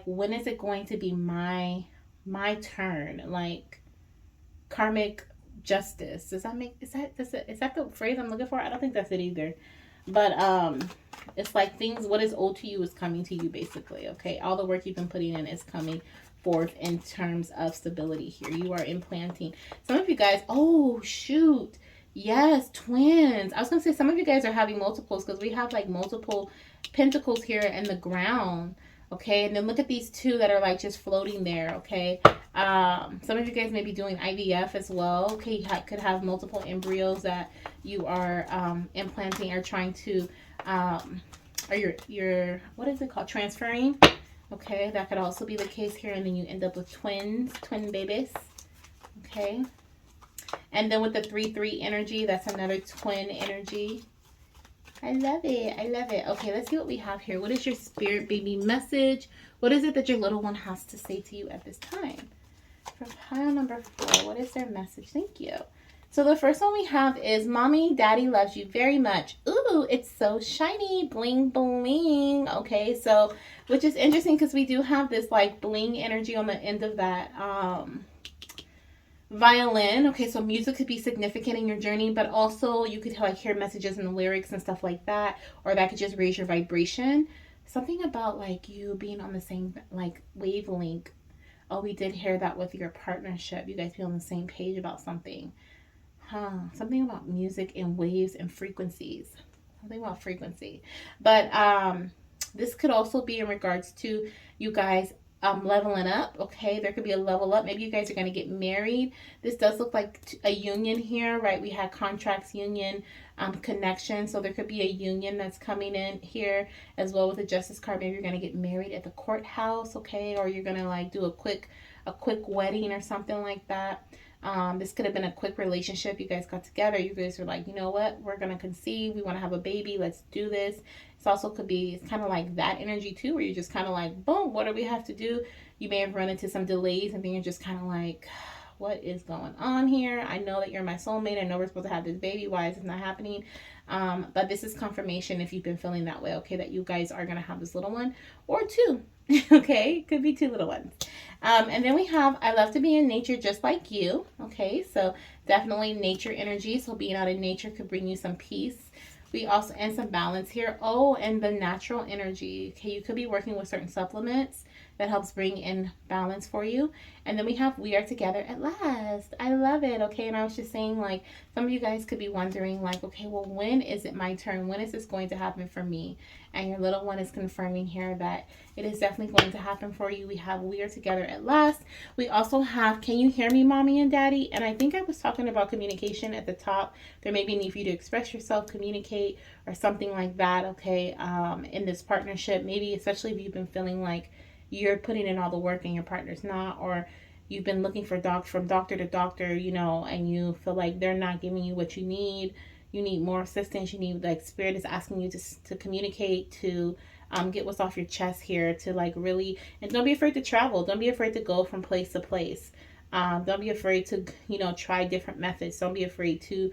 when is it going to be my turn? Like karmic justice. Does that make is that the phrase I'm looking for? I don't think that's it either. But it's like things, what is owed to you is coming to you, basically. Okay, all the work you've been putting in is coming forth in terms of stability here. You are implanting. Some of you guys, oh shoot, yes, twins. I was gonna say some of you guys are having multiples, because we have like multiple pentacles here in the ground. Okay, and then look at these two that are like just floating there. Okay, some of you guys may be doing IVF as well. Okay, you could have multiple embryos that you are implanting or trying to or you're what is it called, transferring. Okay, that could also be the case here, and then you end up with twin babies. Okay, and then with the 3-3 energy, that's another twin energy. I love it. I love it. Okay, let's see what we have here. What is your spirit baby message? What is it that your little one has to say to you at this time? For pile number 4, what is their message? Thank you. So the first one we have is, Mommy, Daddy loves you very much. Ooh, it's so shiny. Bling, bling. Okay, so, which is interesting because we do have this like bling energy on the end of that violin. Okay, so music could be significant in your journey, but also you could like hear messages in the lyrics and stuff like that, or that could just raise your vibration. Something about like you being on the same like wavelength. Oh, we did hear that with your partnership. You guys be on the same page about something. Something about music and waves and frequencies. Something about frequency. But this could also be in regards to you guys leveling up. Okay, there could be a level up. Maybe you guys are going to get married. This does look like a union here, right? We had contracts, union, connection. So there could be a union that's coming in here as well with the justice card. Maybe you're going to get married at the courthouse, okay? Or you're going to like do a quick wedding or something like that. This could have been a quick relationship. You guys got together. You guys were like, you know what? We're going to conceive. We want to have a baby. Let's do this. It also could be, it's kind of like that energy too, where you're just kind of like, boom, what do we have to do? You may have run into some delays, and then you're just kind of like, what is going on here? I know that you're my soulmate. I know we're supposed to have this baby. Why is it not happening? But this is confirmation, if you've been feeling that way, okay, that you guys are going to have this little one or two. Okay, could be 2 little ones. And then we have, I love to be in nature just like you. Okay, so definitely nature energy. So being out in nature could bring you some peace. We also, and some balance here. Oh, and the natural energy. Okay, you could be working with certain supplements that helps bring in balance for you. And then we have, we are together at last. I love it. Okay, and I was just saying, like, some of you guys could be wondering, like, okay, well, when is it my turn? When is this going to happen for me? And your little one is confirming here that it is definitely going to happen for you. We have, we are together at last. We also have, can you hear me, Mommy and Daddy? And I think I was talking about communication at the top. There may be a need for you to express yourself, communicate, or something like that, okay, in this partnership. Maybe especially if you've been feeling like you're putting in all the work and your partner's not, or you've been looking for from doctor to doctor, you know, and you feel like they're not giving you what you need. You need more assistance. You need, like, spirit is asking you to communicate, to get what's off your chest here, to like really, and don't be afraid to travel. Don't be afraid to go from place to place. Don't be afraid to, you know, try different methods. Don't be afraid to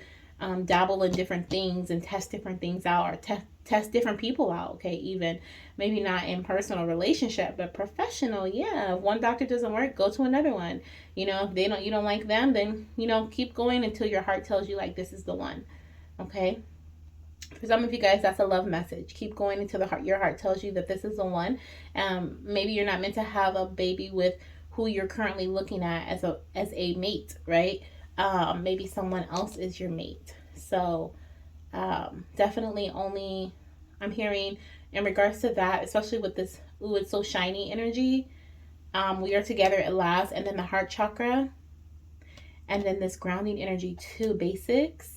dabble in different things and test different things out, or test different people out. Okay, even maybe not in personal relationship, but professional. Yeah, if one doctor doesn't work, go to another one. You know, if they don't, you don't like them, then, you know, keep going until your heart tells you like this is the one. Okay. For some of you guys, that's a love message. Keep going until your heart tells you that this is the one. Maybe you're not meant to have a baby with who you're currently looking at as a mate, right? Maybe someone else is your mate. So definitely only, I'm hearing in regards to that, especially with this, ooh, it's so shiny energy. We are together at last, and then the heart chakra, and then this grounding energy too, basics.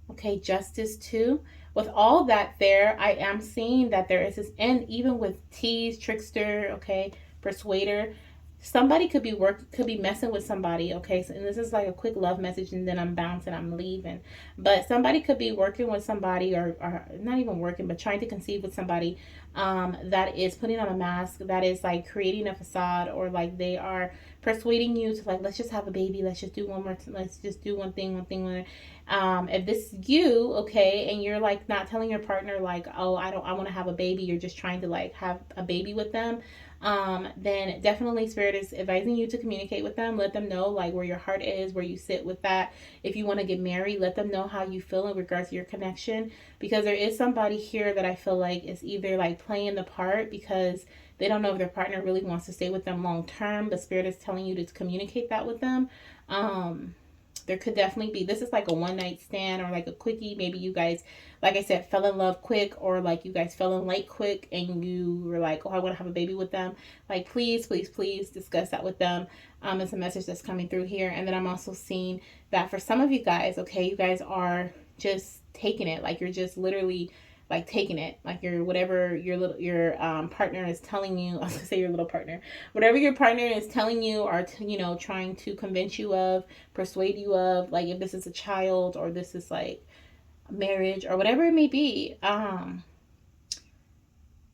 Okay, justice too. with all that there, I am seeing that there is this, and even with tease, trickster, okay, persuader, somebody could be messing with somebody, okay? So, and this is like a quick love message, and then I'm bouncing, I'm leaving. But somebody could be working with somebody, or not even working, but trying to conceive with somebody, that is putting on a mask, that is like creating a facade, or like they are persuading you to like, let's just have a baby, let's just do let's just do one thing. If this is you, okay, and you're like not telling your partner like, oh, I want to have a baby, you're just trying to like have a baby with them, then definitely Spirit is advising you to communicate with them. Let them know like where your heart is, where you sit with that. If you want to get married, let them know how you feel in regards to your connection, because there is somebody here that I feel like is either like playing the part because they don't know if their partner really wants to stay with them long term, but Spirit is telling you to communicate that with them. There could definitely be, this is like a one night stand or like a quickie. Maybe you guys, like I said, fell in love quick, or like you guys fell in late quick and you were like, oh, I want to have a baby with them. Like, please, please, please discuss that with them. It's a message that's coming through here. And then I'm also seeing that for some of you guys, okay, you guys are just taking it. Like, you're just literally like taking it, like your whatever your partner is telling you. I was gonna say your little partner, whatever your partner is telling you, or trying to convince you of, persuade you of, like if this is a child or this is like marriage or whatever it may be.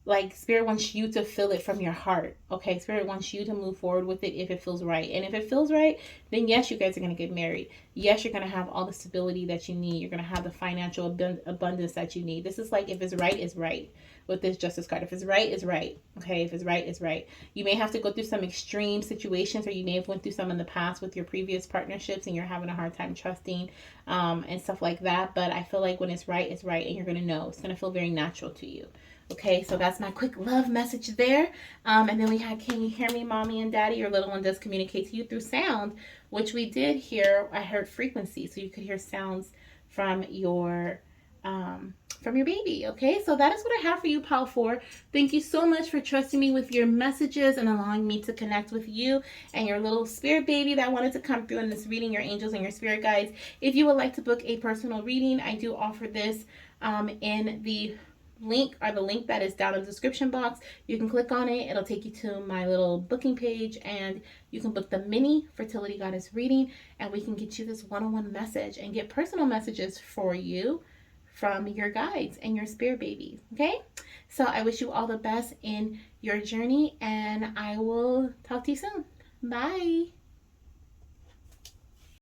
Like, Spirit wants you to feel it from your heart. Okay, Spirit wants you to move forward with it if it feels right. And if it feels right, then yes, you guys are going to get married. Yes, you're going to have all the stability that you need. You're going to have the financial abundance that you need. This is like, if it's right, it's right with this Justice card. If it's right, it's right. Okay, if it's right, it's right. You may have to go through some extreme situations, or you may have went through some in the past with your previous partnerships and you're having a hard time trusting, and stuff like that. But I feel like when it's right, and you're going to know. It's going to feel very natural to you. Okay, so that's my quick love message there. And then we had, can you hear me, mommy and daddy? Your little one does communicate to you through sound, which we did hear. I heard frequency, so you could hear sounds from your baby. Okay, so that is what I have for you, Pal 4. Thank you so much for trusting me with your messages and allowing me to connect with you and your little spirit baby that wanted to come through in this reading, your angels and your spirit guides. If you would like to book a personal reading, I do offer this in the link that is down in the description box. You can click on it. It'll take you to my little booking page, and you can book the mini fertility goddess reading, and we can get you this one-on-one message and get personal messages for you from your guides and your spirit babies. Okay, so I wish you all the best in your journey, and I will talk to you soon. Bye.